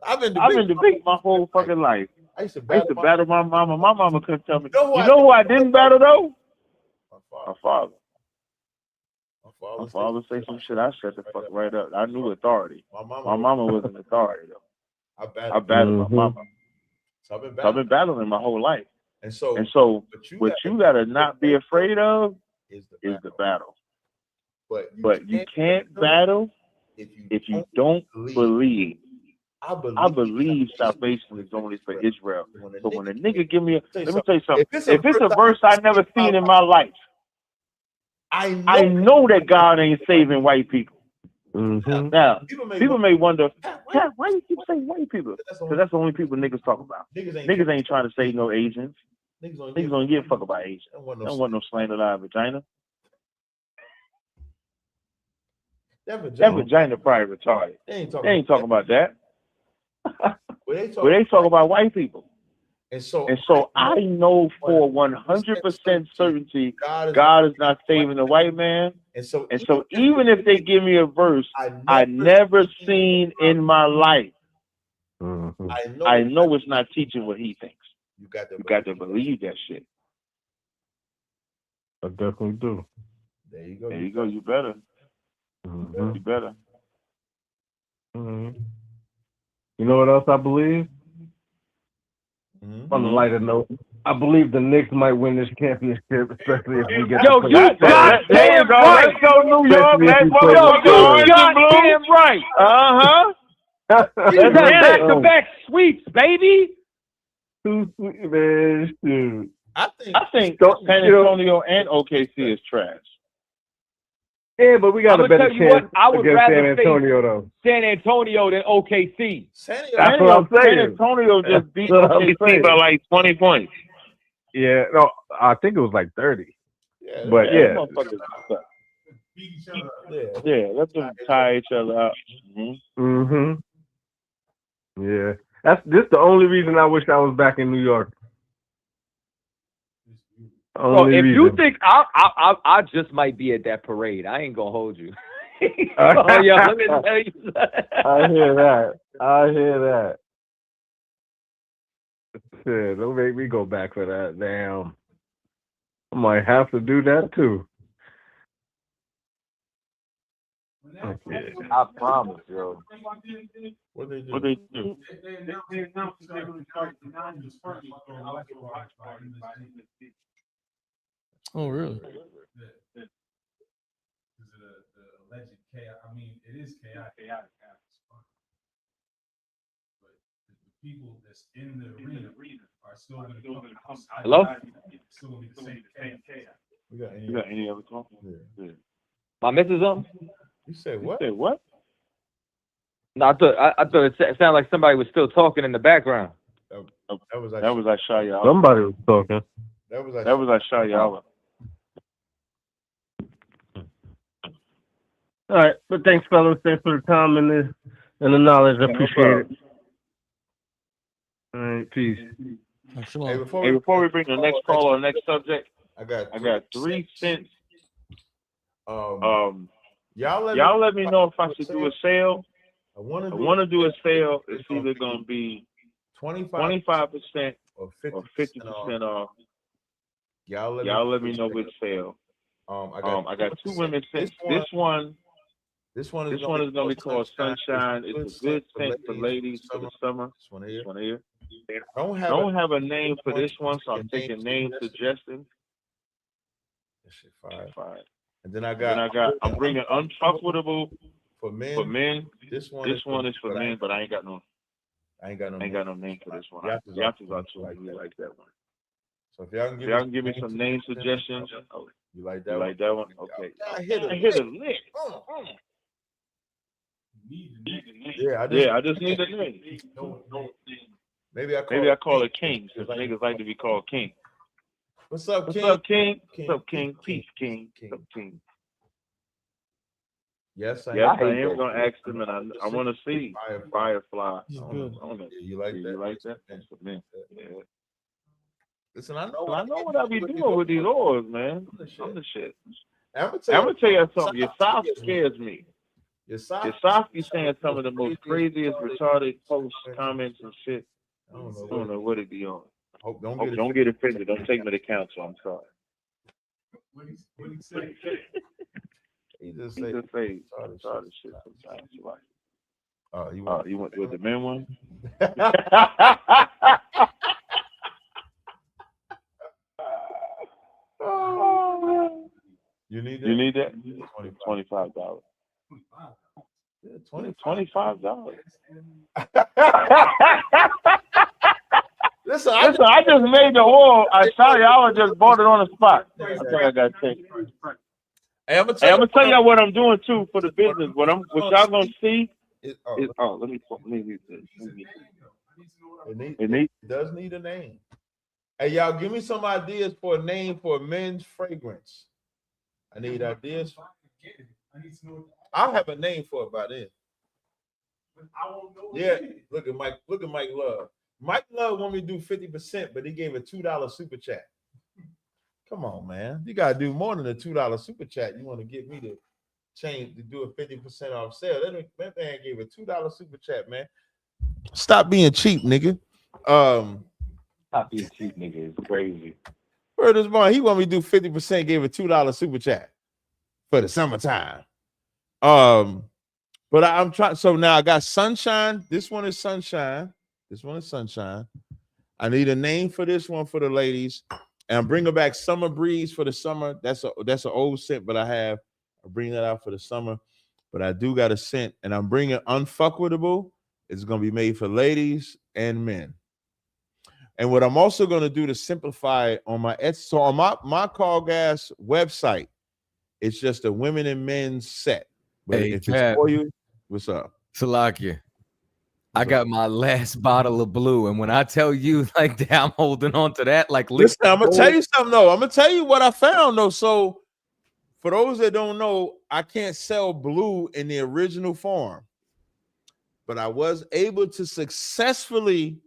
I've been debating my whole fucking life. I used to battle my mama. My mama couldn't tell me. You know who I didn't battle though? My father. My father say some shit, I shut the fuck right up. I knew authority. My mama wasn't authority though. I battled my mama. So I've been battling my whole life. And so what you gotta not be afraid of is the battle. But you can't battle if you don't believe. I believe salvation is only for Israel. But when a nigga give me let me tell you something. If it's a verse I never seen in my life, I know that God ain't saving white people. Mm-hmm. Now, people may wonder, why you keep saying white people? Because that's the only people niggas talk about. Niggas ain't trying to save no Asians. Niggas don't give a fuck about Asians. They don't want no slanted eye vagina. That vagina probably retarded. They ain't talking about that. But they talk about white people. And so I know for 100% certainty God is not saving the white man. And so even if they give me a verse I never seen in my life, I know it's not teaching what he thinks. You got to believe that shit. I definitely do. There you go. There you go. You better. Mhm. You better. Mhm. You know what else I believe? On a lighter note, I believe the Knicks might win this championship, especially if we get to play. There you go. Let's go, New York. Especially if Let's we play go. the Orange and blue. Damn right. Let's get it. Back-to-back sweeps, baby. Too sweet, man. Shoot. I think San Antonio and OKC is trash. Yeah, but we got I'ma a better tell you chance what, I would against San rather face Antonio, though. San Antonio than OKC. That's what I'm saying. San Antonio just beat That's what I'm OKC saying. by like 20 points. Yeah, no, I think it was like 30. Yeah, But yeah. Motherfuckers suck. Yeah, let them tie each other out. Mm-hmm. Yeah. This the only reason I wish I was back in New York. So if you think I just might be at that parade, I ain't gonna hold you. Oh, yeah, let me tell you. I hear that. Shit, don't make me go back for that. Damn. I might have to do that too. Okay. I promise, yo. What they do? What they do? Oh, really? Alleged chaos. I mean, it is chaotic. But the people that's in the arena are still going to come outside. Hello? It's still going to be the same chaos. We got You got any other talk? Yeah. My missus on? You said what? You said what? No, I thought it sounded like somebody was still talking in the background. That was like Shaya. Somebody was talking. That was like Shaya. All right, but thanks, fellas. Thanks for the time and the knowledge. I appreciate it. All right, peace. Hey, before we bring the next call or next subject, I got 3 cents. Y'all let me know if I should do a sale. I want to do a sale. It's either gonna be 25% or 50% off. Y'all let me know which sale. I got 2 women scents. This one is gonna be called Sunshine. It's a good scent for ladies for the summer. This one here. I don't have a name for this one, so I'm taking name suggestions. Fire. And then I I'm got bringing Unfuckable for men. For men, This one is for men, but I ain't got no name for this one. Yachts are too. You like that one? So if y'all can give me some name suggestions. You like that? You like that one? Okay. I hit a lick. Yeah, I just need a name. Maybe I call it King, because niggas like to be called King. What's up, King? What's up, King? What's up, King? Peace, King. What's up, King? Yes, I am going to ask them, and I want to see Firefly. Good. You like that? You like that? That's for me. Yeah. Listen, I know what I be doing with these oils, man. I'm the shit. I'm gonna tell you something. Your South scares me. Your South be saying some of the most craziest, retarded posts, comments, and shit. I don't know what it be on. Don't get offended. Don't take me to counsel. I'm sorry. What he say? He just say retarded shit sometimes. Like, you went with the men one? You need that? $25. $25. Listen, I just made the oil. I saw y'all just bought it on the spot. I think I got to take. Hey, I'm gonna tell y'all what I'm doing too for the business. What y'all gonna see is let me read this. It does need a name. Hey, y'all, give me some ideas for a name for a men's fragrance. I need ideas. I'll have a name for it by then. Yeah, look at Mike Love. Mike Love want me to do 50%, but he gave a $2 super chat. Come on, man. You gotta do more than a $2 super chat. You want to get me to change to do a 50% off sale. That man gave a $2 super chat, man. Stop being cheap, nigga. Stop being cheap, nigga. It's crazy. Where this boy? He want me to do 50%, gave a $2 super chat. for the summertime. But I'm trying. So now I got Sunshine. This one is Sunshine. This one is Sunshine. I need a name for this one for the ladies. And I'm bringing back Summer Breeze for the summer. That's an old scent, but I'll bring that out for the summer. But I do got a scent, and I'm bringing Unfuckwittable. It's going to be made for ladies and men. And what I'm also going to do to simplify it on my so on my Call Gas website, it's just a women and men's set. But Hey, if Cap, it's for you, what's up? Salakia, I got my last bottle of blue, and when I tell you like that, I'm holding on to that like listen, I'm gonna tell you something though. I'm gonna tell you what I found though. So for those that don't know, I can't sell blue in the original form, but I was able to successfully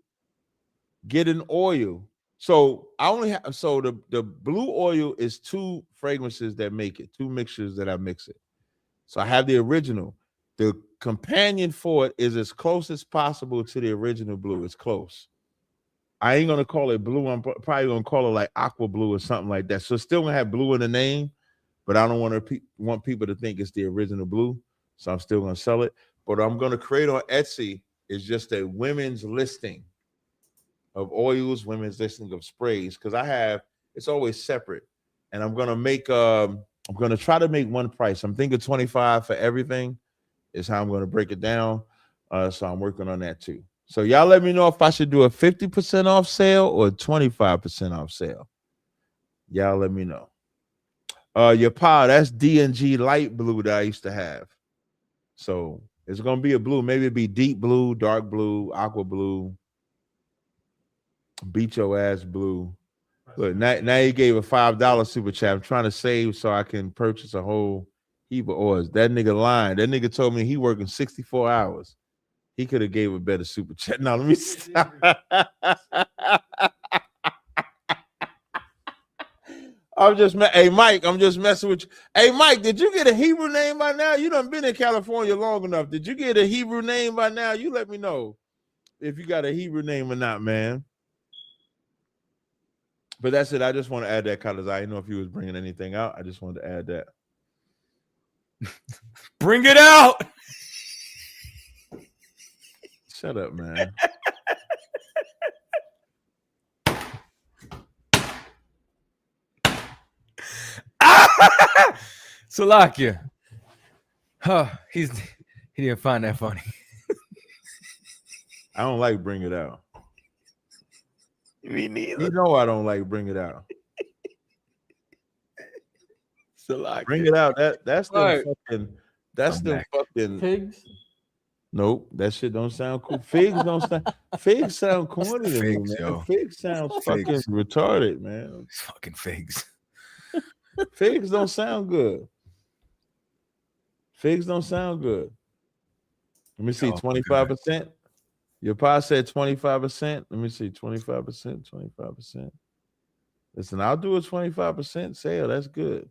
get an oil. So I only have the blue oil is 2 fragrances that make it, 2 mixtures that I mix it. So I have the original. The companion for it is as close as possible to the original blue. It's close. I ain't gonna call it blue. I'm probably gonna call it like aqua blue or something like that. So it's still gonna have blue in the name, but I don't want people to think it's the original blue. So I'm still gonna sell it. But I'm gonna create on Etsy is just a women's listing of oils, women's listing of sprays, because it's always separate. And I'm gonna make I'm going to try to make one price. I'm thinking 25 for everything is how I'm going to break it down. So I'm working on that too. So y'all let me know if I should do a 50% off sale or 25% off sale. Y'all let me know. Your power, that's D&G light blue that I used to have. So it's going to be a blue. Maybe it'd be deep blue, dark blue, aqua blue, beat your ass blue. Look, now you gave a $5 super chat. I'm trying to save so I can purchase a whole heap of oils. That nigga lying. That nigga told me he working 64 hours. He could have gave a better super chat. Now let me stop. Hey Mike, I'm just messing with you. Hey Mike, did you get a Hebrew name by now? You done been in California long enough. Did you get a Hebrew name by now? You let me know if you got a Hebrew name or not, man. But that's it. I just want to add that because I didn't know if you was bringing anything out. I just wanted to add that. Bring it out. Shut up, man. Salakia. He didn't find that funny. I don't like bring it out. Me neither. You know I don't like bring it out. Salakia. Bring it out. That's them right. fucking Pigs. Nope, that shit don't sound cool. Figs sound corny to me, man. Yo. Figs sounds fucking retarded, man. It's fucking figs. Figs don't sound good. Figs don't sound good. Let me see, 25%. Your pa said 25%. Let me see, 25%, 25%. Listen, I'll do a 25% sale. That's good.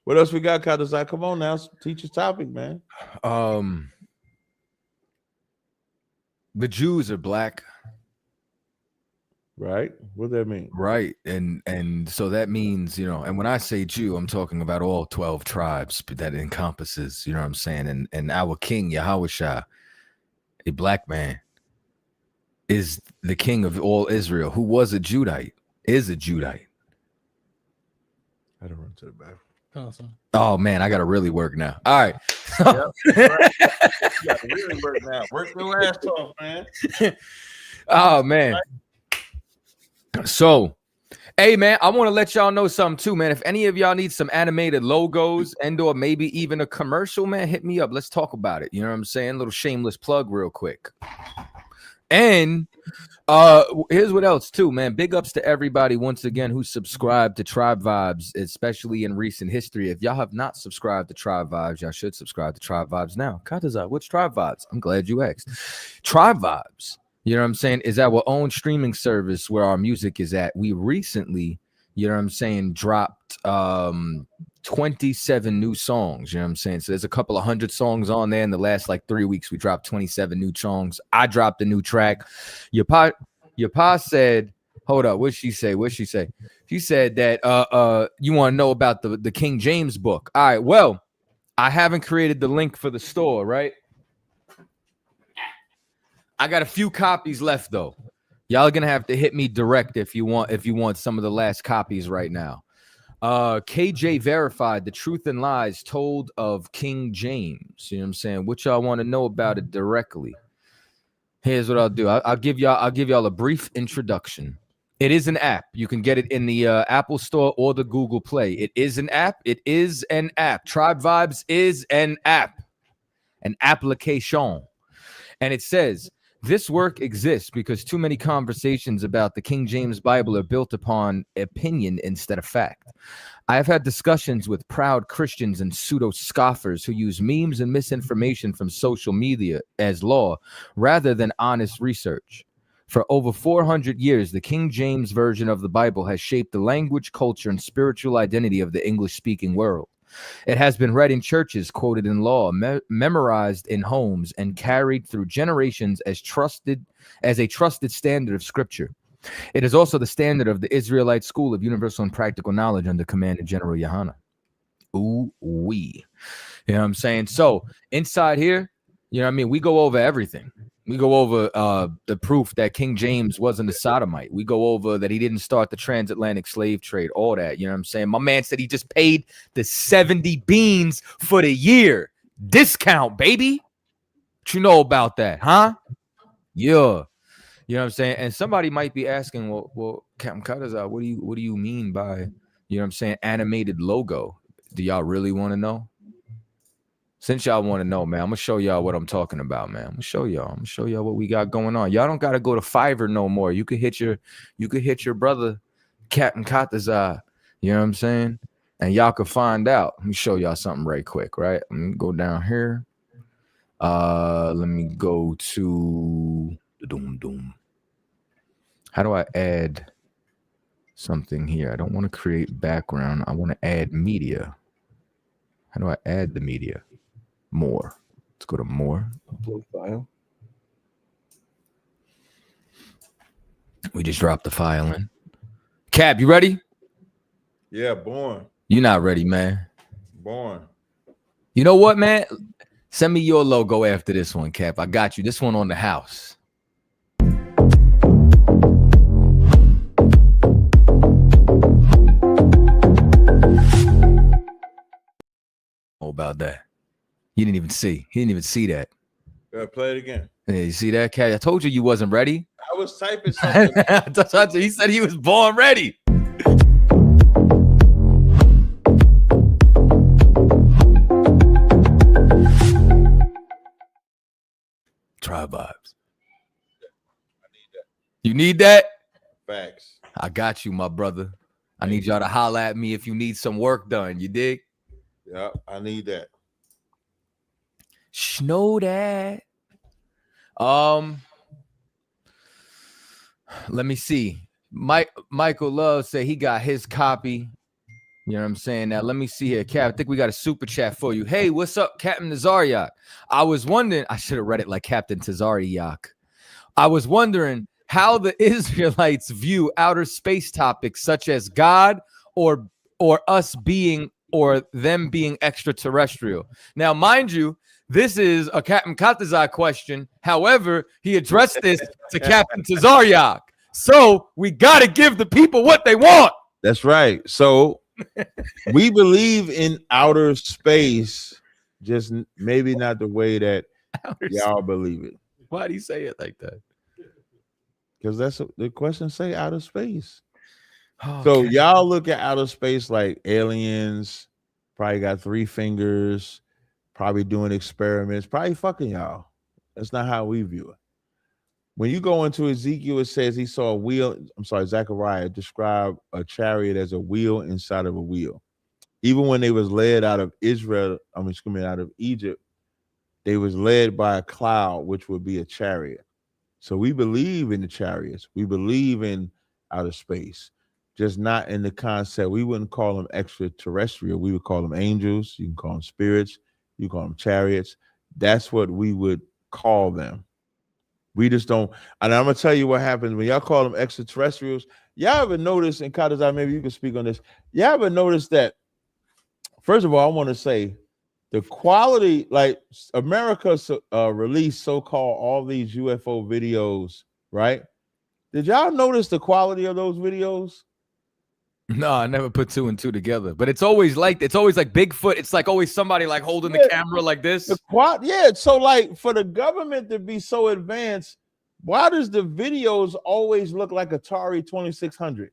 What else we got, Kadazai? Come on now, teach your topic, man. The Jews are black. Right? What does that mean? Right. And so that means, and when I say Jew, I'm talking about all 12 tribes that encompasses, you know what I'm saying? And our king, Yahushua, a black man, is the king of all Israel, who was a Judite, is a Judite. I don't run to the bathroom. Oh man, I gotta really work now. All right. Yep. You gotta really work now. Work your ass off, man. Oh man. So, hey man, I want to let y'all know something too, man. If any of y'all need some animated logos and/or maybe even a commercial, man, hit me up. Let's talk about it. You know what I'm saying? A little shameless plug, real quick. And here's what else too, man. Big ups to everybody once again who subscribed to Tribe Vibes, especially in recent history. If y'all have not subscribed to Tribe Vibes, y'all should subscribe to Tribe Vibes now. Kataza, what's Tribe Vibes? I'm glad you asked. Tribe Vibes, you know what I'm saying, is our own streaming service where our music is at. We recently, you know what I'm saying, dropped 27 new songs, you know what I'm saying? So there's a couple of 100 songs on there. In the last like 3 weeks, we dropped 27 new songs. I dropped a new track. Your pa said Hold up. What'd she say? What'd she say? She said that you want to know about the King James book. All right. Well, I haven't created the link for the store, right? I got a few copies left though. Y'all are gonna have to hit me direct if you want some of the last copies right now. KJ verified the truth and lies told of King James. You know what I'm saying? What y'all want to know about it directly? Here's what I'll do. I'll give y'all a brief introduction. It is an app. You can get it in the Apple Store or the Google Play. It is an app. It is an app. Tribe Vibes is an app, an application. And it says, this work exists because too many conversations about the King James Bible are built upon opinion instead of fact. I have had discussions with proud Christians and pseudo-scoffers who use memes and misinformation from social media as law rather than honest research. For over 400 years, the King James Version of the Bible has shaped the language, culture, and spiritual identity of the English-speaking world. It has been read in churches, quoted in law, memorized in homes, and carried through generations as a trusted standard of Scripture. It is also the standard of the Israelite School of Universal and Practical Knowledge under Commander General Yohana. Ooh-wee. You know what I'm saying? So inside here, you know what I mean? We go over everything. We go over the proof that King James wasn't a sodomite. We go over that he didn't start the transatlantic slave trade, all that. You know what I'm saying? My man said he just paid the 70 beans for the year. Discount, baby. What you know about that, huh? Yeah. You know what I'm saying? And somebody might be asking, well, Captain Cutters, what do you mean by, you know what I'm saying, animated logo? Do y'all really want to know? Since y'all want to know, man, I'm gonna show y'all what I'm talking about, man. I'm gonna show y'all what we got going on. Y'all don't gotta go to Fiverr no more. You could hit your brother Captain Cutters, you know what I'm saying? And y'all could find out. Let me show y'all something right quick, right? Let me go down here. Let me go to the doom. How do I add something here? I don't want to create background. I want to add media. How do I add the media? More. Let's go to more. Upload file. We just dropped the file in. Cap, you ready? Yeah, born. You're not ready, man. Born. You know what, man? Send me your logo after this one, Cap. I got you. This one on the house. About that. You didn't even see. He didn't even see that. Play it again. Hey, you see that, Cat? I told you wasn't ready. I was typing something. He said he was born ready. Tribe Vibes. You need that? Facts. I got you, my brother. I need y'all to holler at me if you need some work done. You dig? Yeah, I need that. Know that. Let me see. Michael Love said he got his copy. You know what I'm saying? Now, let me see here. Cap, I think we got a super chat for you. Hey, what's up, Captain Tazariak? I was wondering, I should have read it like Captain Tazariak. I was wondering how the Israelites view outer space topics such as God or us being or them being extraterrestrial. Now, mind you, this is a Captain Katazai question. However, he addressed this to Captain Tazariak. So we got to give the people what they want. That's right. So we believe in outer space, just maybe not the way that y'all believe it. Why do you say it like that? Because that's the question say outer space. Okay. So y'all look at outer space like aliens, probably got 3 fingers, probably doing experiments, probably fucking y'all. That's not how we view it. When you go into Ezekiel, it says he saw a wheel. I'm sorry, Zechariah described a chariot as a wheel inside of a wheel. Even when they was led out of Israel, out of Egypt, they was led by a cloud, which would be a chariot. So we believe in the chariots. We believe in outer space, just not in the concept. We wouldn't call them extraterrestrial. We would call them angels. You can call them spirits. You call them chariots. That's what we would call them. We just don't. And I'm gonna tell you what happens when y'all call them extraterrestrials. Y'all ever notice, and Kadazai, maybe you can speak on this. Y'all ever notice that? First of all, I want to say the quality, like America released so-called all these UFO videos, right? Did y'all notice the quality of those videos? No, I never put two and two together. But it's always like Bigfoot. It's like always somebody like holding the camera like this. So like for the government to be so advanced, why does the videos always look like Atari 2600?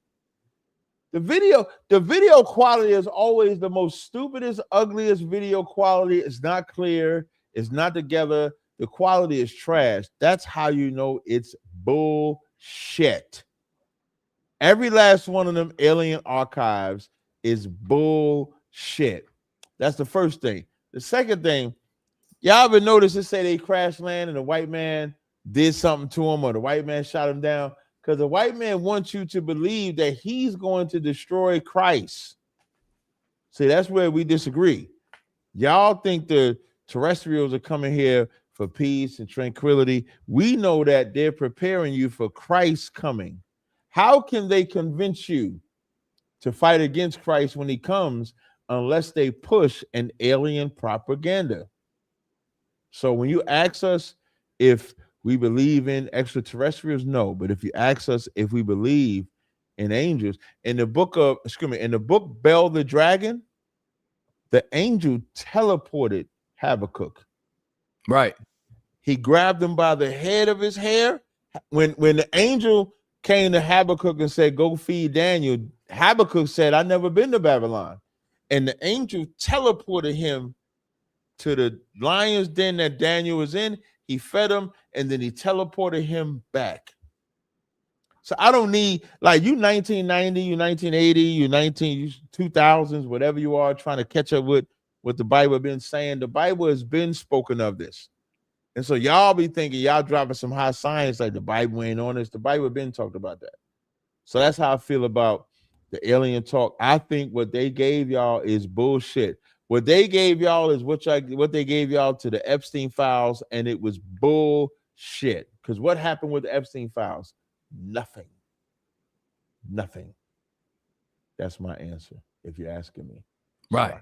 The video quality is always the most stupidest, ugliest video quality. It's not clear. It's not together. The quality is trash. That's how you know it's bullshit. Every last one of them alien archives is bullshit. That's the first thing. The second thing, y'all ever notice it say they crash land and the white man did something to him or the white man shot him down? Because the white man wants you to believe that he's going to destroy Christ. See, that's where we disagree. Y'all think the terrestrials are coming here for peace and tranquility. We know that they're preparing you for Christ's coming. How can they convince you to fight against Christ when he comes unless they push an alien propaganda? So when you ask us if we believe in extraterrestrials, no. But if you ask us if we believe in angels, in the book Bel the Dragon, the angel teleported Habakkuk. Right. He grabbed him by the head of his hair. When the angel came to Habakkuk and said, go feed Daniel, Habakkuk said, I've never been to Babylon. And the angel teleported him to the lion's den that Daniel was in. He fed him, and then he teleported him back. So I don't need, like, you 1990, you 1980, you 2000s, whatever you are, trying to catch up with what the Bible has been saying. The Bible has been spoken of this. And so y'all be thinking y'all dropping some high science like the Bible ain't on this. The Bible been talked about that. So that's how I feel about the alien talk. I think what they gave y'all is bullshit. What they gave y'all is what they gave y'all to the Epstein files, and it was bullshit. Because what happened with the Epstein files? Nothing. That's my answer, if you're asking me. Right.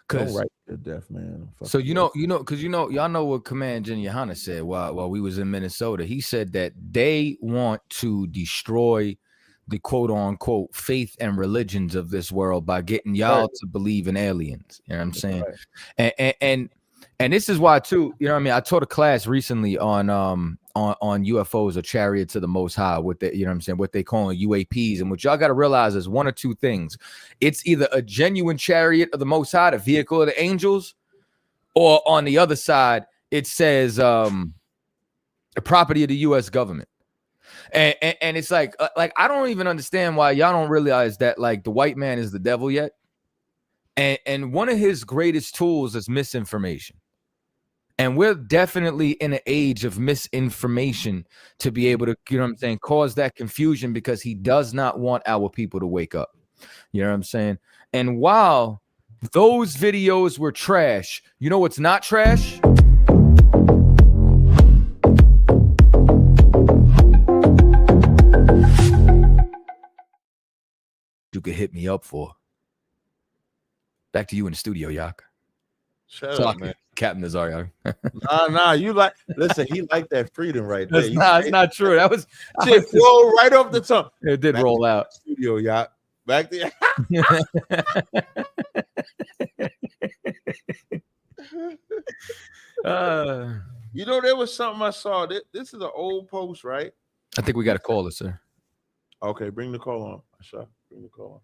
Don't write to death, man. So y'all know what Command Gen Yohana said while we was in Minnesota. He said that they want to destroy the quote unquote faith and religions of this world by getting y'all to believe in aliens. You know what I'm saying? Right. And this is why too, you know what I mean? I taught a class recently on UFOs or chariots of the Most High, what they, you know what I'm saying, what they call UAPs. And what y'all got to realize is one or two things. It's either a genuine chariot of the Most High, the vehicle of the angels, or on the other side, it says a property of the U.S. government. And it's like I don't even understand why y'all don't realize that like the white man is the devil yet. And one of his greatest tools is misinformation. And we're definitely in an age of misinformation to be able to, you know what I'm saying, cause that confusion because he does not want our people to wake up. You know what I'm saying? And while those videos were trash, you know what's not trash? You could hit me up for. Back to you in the studio, Yak. Shut up, man. Captain Nazario. Nah, you like, listen, he liked that freedom right there. That's not true. That was shit, roll right off the tongue. It did roll out. Studio, Yak. Back there. You know, there was something I saw. This is an old post, right? I think we got a caller, sir. Okay, bring the call on. Asha, bring the call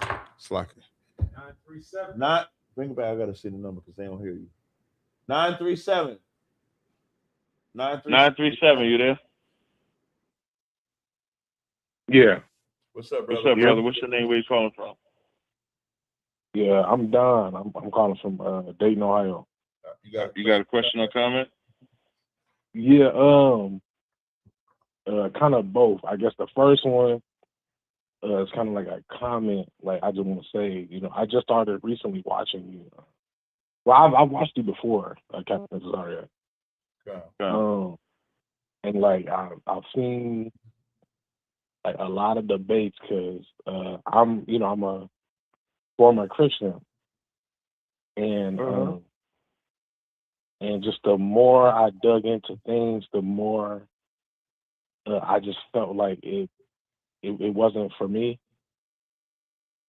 on. Slacker. 937. Bring it back. I gotta see the number because they don't hear you. 937. 937. You there? Yeah. What's up, brother? What's up, brother? What's your name? Where you calling from? Yeah, I'm Don. I'm calling from Dayton, Ohio. You got a question or comment? Yeah, kind of both. I guess the first one is kind of like a comment. Like I just want to say, you know, I just started recently watching Well, I've watched it before, Captain Zarya. And like I've seen like a lot of debates because I'm a former Christian, and just the more I dug into things, the more I just felt like it wasn't for me.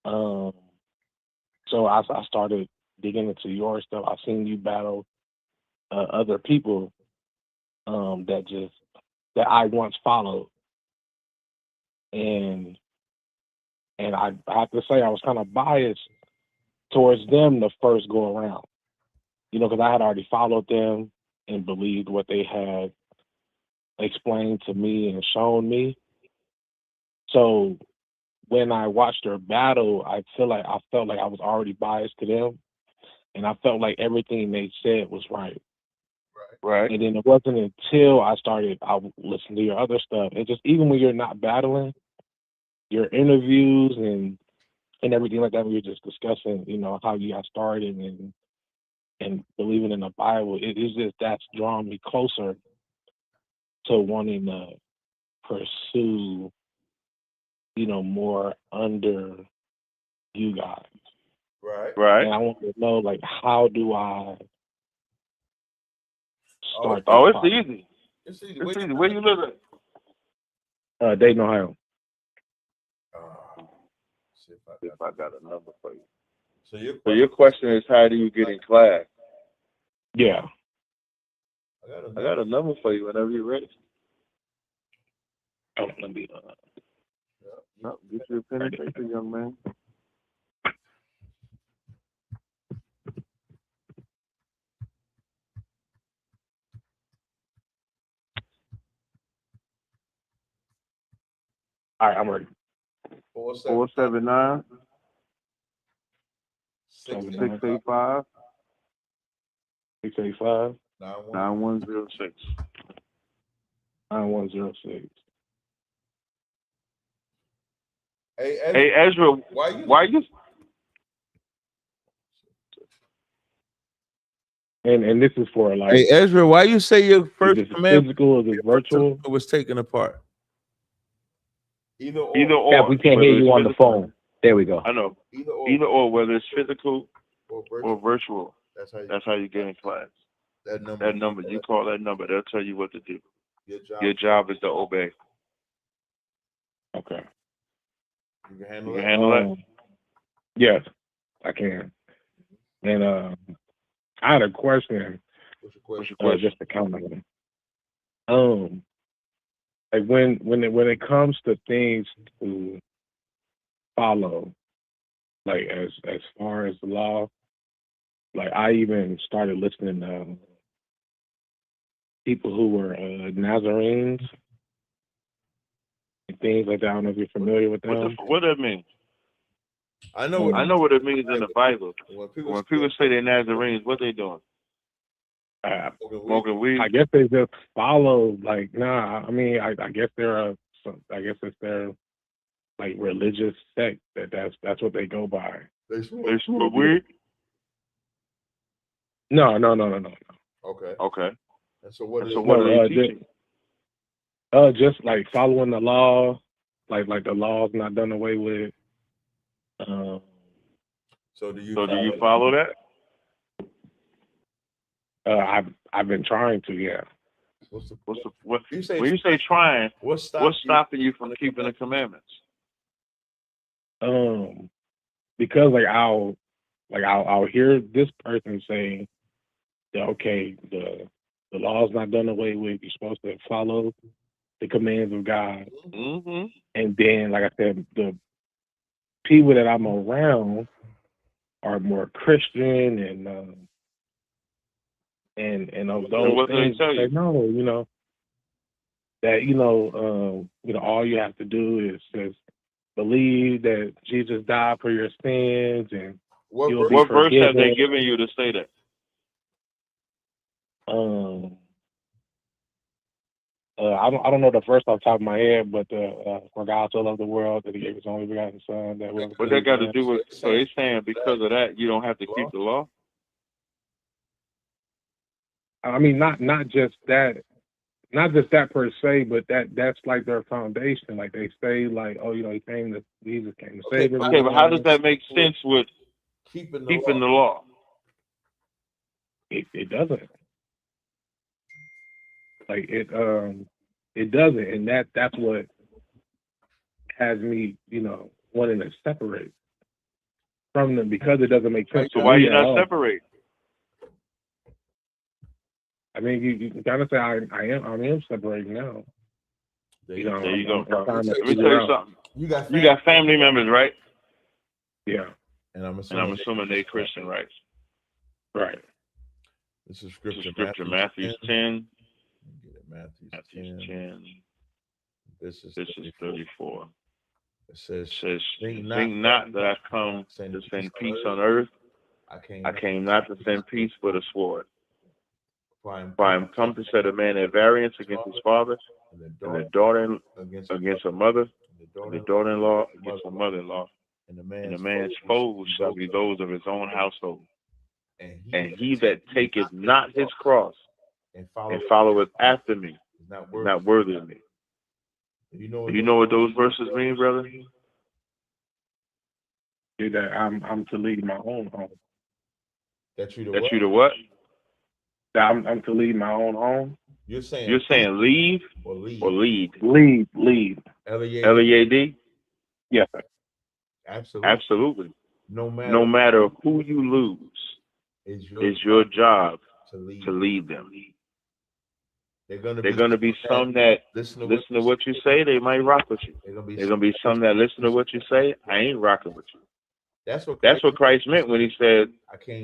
So I started digging into your stuff. I've seen you battle other people that I once followed, and I have to say I was kind of biased towards them the first go around, because I had already followed them and believed what they had explained to me and shown me. So when I watched their battle, I felt like I was already biased to them, and I felt like everything they said was right. Right. And then it wasn't until I listened to your other stuff, and just even when you're not battling, your interviews and everything like that, we were just discussing, how you got started and believing in the Bible. It is just that's drawn me closer to wanting to pursue, more under you guys. Right. And I want to know, like, how do I start that it's process? easy. It's easy. Where you live at? Dayton, Ohio. See if I got a number for you. So your question is, how do you get in class? Yeah. I got a number for you whenever you're ready. Oh, let me. Get you a pen and paper, young man. All right, I'm ready. 479 685 685 9106. 9106. Hey, Ezra, why you? And this is for like. Hey Ezra, why you say your first is this commandment physical or is this virtual? was taken apart? Either or. Yeah, we can't hear you on the phone. There we go. I know. Either or, whether it's physical or virtual. That's how you get in class. That number, you call that number, they'll tell you what to do. Your job is to obey. Okay. You can handle that? Yes, I can. And I had a question. What's your question? Just to comment on. Like when it comes to things to follow, like as far as the law, like I even started listening to people who were Nazarenes and things like that. I don't know if you're familiar with them. What does that mean? I know what it means in the Bible. When people say they're Nazarenes, what they doing? Smoking weed. I guess they just follow. Like, nah. I mean, I guess they're I guess it's their like religious sect that's what they go by. They smoke weed. No. Okay. And so what are they teaching? Just like following the law, like the law's not done away with. So do you follow that? I've been trying to, yeah. When you say trying, what's stopping you from keeping the commandments? Because I'll hear this person say that, okay, the law's not done away with. You're supposed to follow the commands of God. Mm-hmm. And then, like I said, the people that I'm around are more Christian and of those what things. They tell you? No, that all you have to do is just believe that Jesus died for your sins, and you'll be what verse forgiven. have they given you to say that? I don't know the verse off the top of my head, but for God so loved the world that He gave His only begotten Son. That what that got to do with? So they're saying because of that you don't have to keep the law. I mean, not just that, per se, but that's like their foundation. Like they say, like, oh, you know, Jesus came to save everyone. Okay, but how does that make sense with keeping the law? It doesn't. Like it doesn't, and that's what has me, you know, wanting to separate from them because it doesn't make sense. So to why me you at not all. separate? I mean, you can kind of say I am separating now. You know, There you go. I'm trying to Let me figure tell you out. something. You got family members, right? Yeah. And I'm And I'm assuming they Christian, right? Right. This is scripture. Matthew 10. Matthew 10. This is 34. It says, Think not that I come to send peace on earth. I came not to send peace, but a sword. For I am come to set a man at variance against his father, and the daughter against her mother, and the daughter-in-law against her mother-in-law. And the man's foes shall be those of his own household. And he that taketh not his cross and followeth after me is not worthy of me. Do you know what those verses mean, brother? That I'm to lead my own home. That you to what? That I'm to lead my own home. You're saying leave or lead? Lead. L-E-A-D? Yes, sir. Absolutely. No No matter who you lose, it's your job to lead them. They're going to be some that listen to what you say, they might rock with you. They're going to be some that listen to what you say, I ain't rocking with you. That's what Christ meant when he said,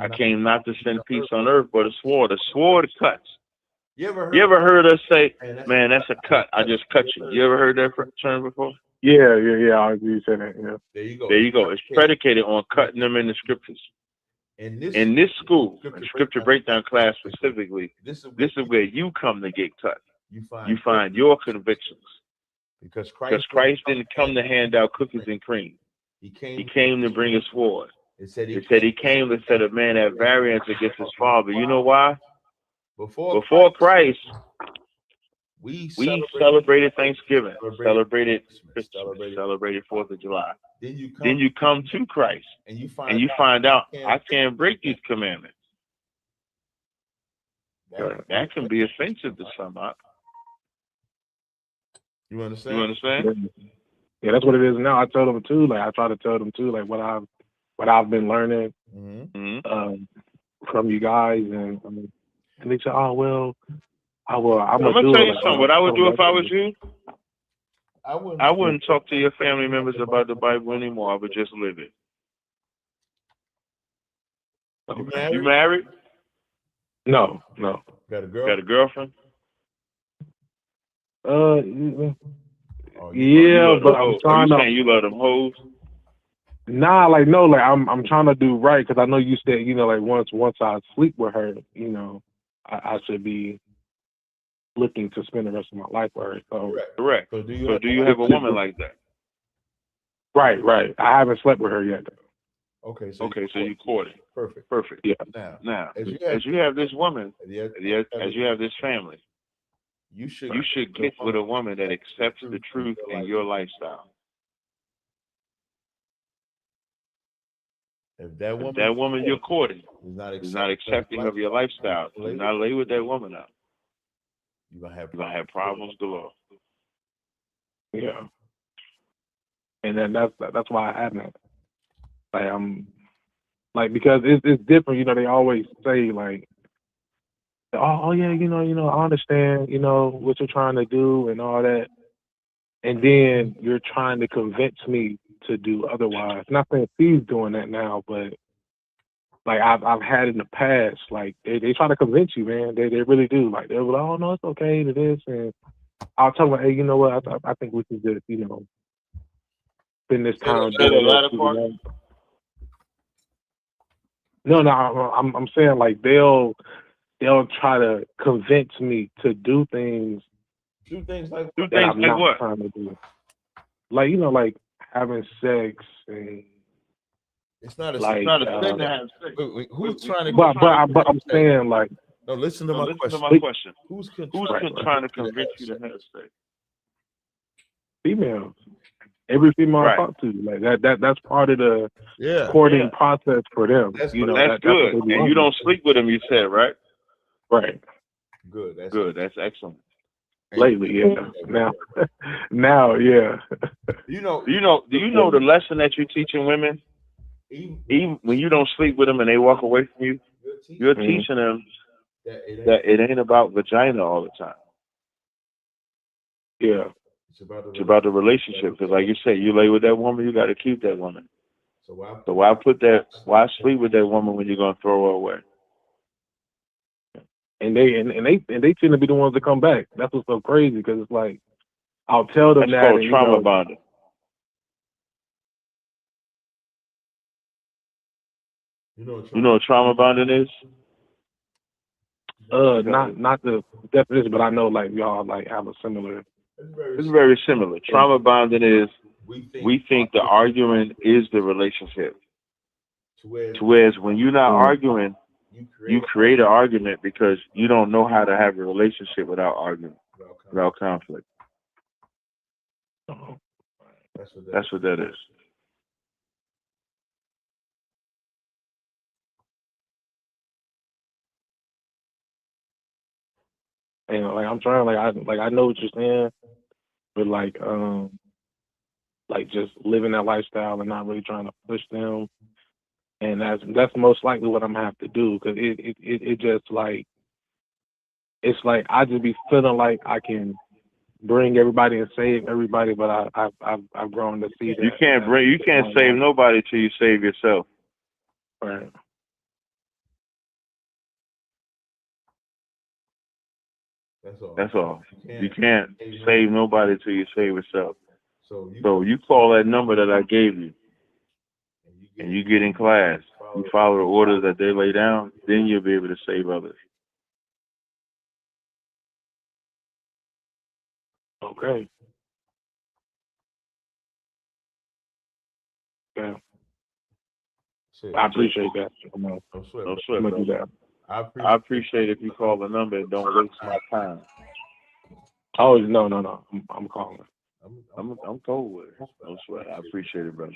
I came not to send peace on earth, but a sword. A sword cuts. You ever heard us say, man, that's a cut. I just cut you. You ever heard that term before? Yeah. You said that. Yeah. There you go. It's predicated on cutting them in the scriptures. In this school, in scripture breakdown class specifically, this is where you come to get cut. You find your convictions. Because Christ didn't come to hand out cookies and cream. He came to bring a sword. It said he came to set a man at variance against his father. You know why? Before Christ, we celebrated Thanksgiving, celebrated Christmas, celebrated 4th of July. Then you come to Christ, and you find out I can't break these commandments. That can be offensive to some. You understand? You understand? Yeah, that's what it is now. I tell them too. Like I try to tell them too. Like what I've been learning from you guys, and they say, "Oh well, I'm gonna tell you something. What I would do if I was you, I wouldn't talk to your family members about the Bible anymore. I would just live it." You married? No. Got a girl? Got a girlfriend? Yeah, but I'm trying to. You love them hoes? Nah, like no, like I'm trying to do right because I know you said, you know, like once I sleep with her, you know, I should be looking to spend the rest of my life with her. So correct. So do you have a woman like that? Right. I haven't slept with her yet. Okay, so you courting. Perfect. Yeah. Now, as you have this woman, as you have this family, you should get with a woman that accepts the truth in your lifestyle. If that woman you're courting is not accepting of your lifestyle, do not lay with that woman out. You're gonna have problems galore. Yeah. And then that's why I haven't. Like I'm like because it's different, you know, they always say like, oh yeah, you know, I understand, you know, what you're trying to do and all that. And then you're trying to convince me to do otherwise. Not saying she's doing that now, but like I've had in the past, like they try to convince you, man. They really do. Like they're like, oh no, it's okay to this, and I'll tell them, hey, you know what? I think we should just, you know, spend this time doing this. No, I'm saying like they'll try to convince me to do things like that I'm not trying to do. Like, you know, like having sex and it's not a like sin to have sex. Who's trying to but I'm saying like No, listen to my question. Who's trying to convince you to have sex? Females. Every female I Right. talk to, like that's part of the Yeah. courting process for them. That's you know, that's that's good. what they And do. you don't sleep with them, you said, right? Right. Good. That's Good. That's excellent. Lately, yeah. Now, yeah. Do you know the lesson that you're teaching women? Even when you don't sleep with them and they walk away from you, you're teaching them that it ain't about vagina all the time. Yeah. It's It's about the relationship. Because like you said, you lay with that woman, you got to keep that woman. So why sleep with that woman when you're gonna throw her away? And they tend to be the ones that come back. That's what's so crazy because it's like I'll tell them That's that. called and, trauma bonding. You know what trauma bonding is? Not the definition, but I know like y'all like have a similar. It's very similar. Trauma bonding is we think the arguing is the relationship. Whereas when you're not arguing, you create an argument because you don't know how to have a relationship without argument, without conflict. That's what that is. And like I'm trying, I know what you're saying, but like just living that lifestyle and not really trying to push them, and that's most likely what I'm gonna have to do because it just like it's like I just be feeling like I can bring everybody and save everybody, but I've grown to see that You can't save nobody till you save yourself. Right. That's all. You can't save nobody till you save yourself. So you call that number that I gave you, and you get in class. You follow the orders that they lay down, then you'll be able to save others. Okay. Yeah. I appreciate that. I'm No sweat, gonna do brother. that. I appreciate if you call the number and don't waste my time. Oh no, I'm calling. I'm cold with it. No sweat. I appreciate it, brother.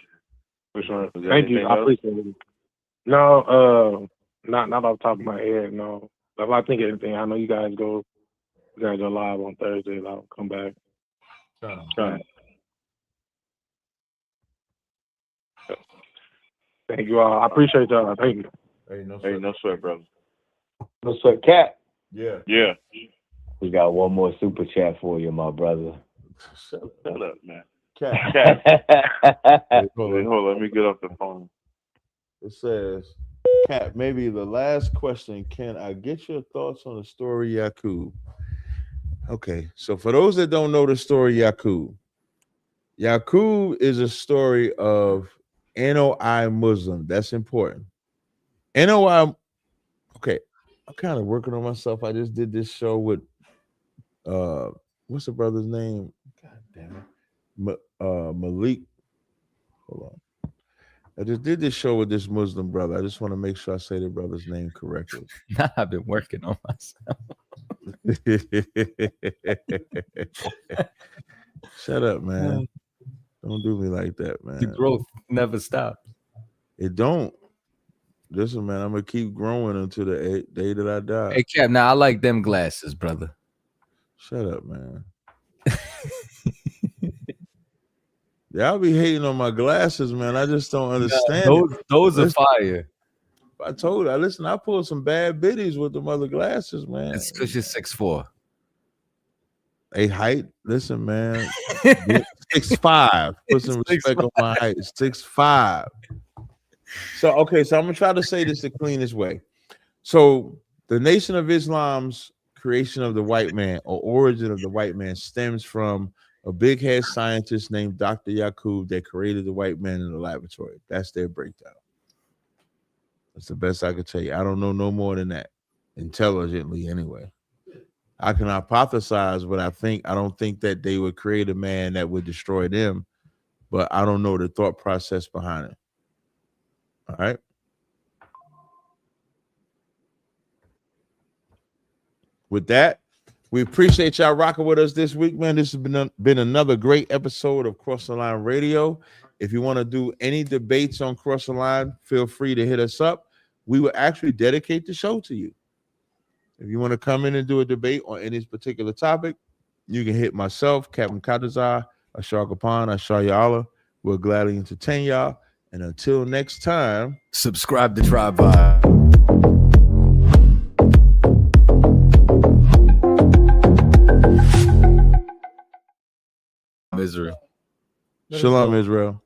For sure. Is there Thank you. anything I else? appreciate it. No, not off the top of my head. No. If I think of anything, I know you guys go live on Thursdays. I'll come back. Trying. Thank you all. I appreciate y'all. Thank you. Hey, no sweat, brother. What's up, Cat? Yeah. We got one more super chat for you, my brother. Shut up, man. Cat. Hey, hold on. Let me get off the phone. It says, Cat, maybe the last question. Can I get your thoughts on the story Yakub? Okay, so for those that don't know the story Yakub is a story of NOI Muslim. That's important. NOI, okay, I'm kind of working on myself. I just did this show with, what's the brother's name? God damn it. Malik. Hold on. I just did this show with this Muslim brother. I just want to make sure I say the brother's name correctly. I've been working on myself. Shut up, man. Don't do me like that, man. The growth never stops. It don't. Listen, man, I'm gonna keep growing until the day that I die. Hey, Cap, now I like them glasses, brother. Shut up, man. Y'all be hating on my glasses, man. I just don't understand those are fire. I told you, listen, I pulled some bad biddies with the other glasses, man. It's because you're 6'4". Hey, height. Listen, man. 6'5". Put some respect on my height. 6'5". So I'm gonna try to say this the cleanest way. So the Nation of Islam's creation of the white man or origin of the white man stems from a big head scientist named Dr. Yakub that created the white man in the laboratory. That's their breakdown. That's the best I could tell you. I don't know no more than that, intelligently anyway. I can hypothesize what I think. I don't think that they would create a man that would destroy them, but I don't know the thought process behind it. All right. with that, we appreciate y'all rocking with us this week, man. This has been another great episode of Cross the Line Radio. If you want to do any debates on Cross the Line, feel free to hit us up. We will actually dedicate the show to you. If you want to come in and do a debate on any particular topic, you can hit myself, Captain Kadazar, Ashar Kapan, Ashar Ya'ala. We'll gladly entertain y'all. And until next time, subscribe to Tribe Vibe. Israel. Shalom, Israel.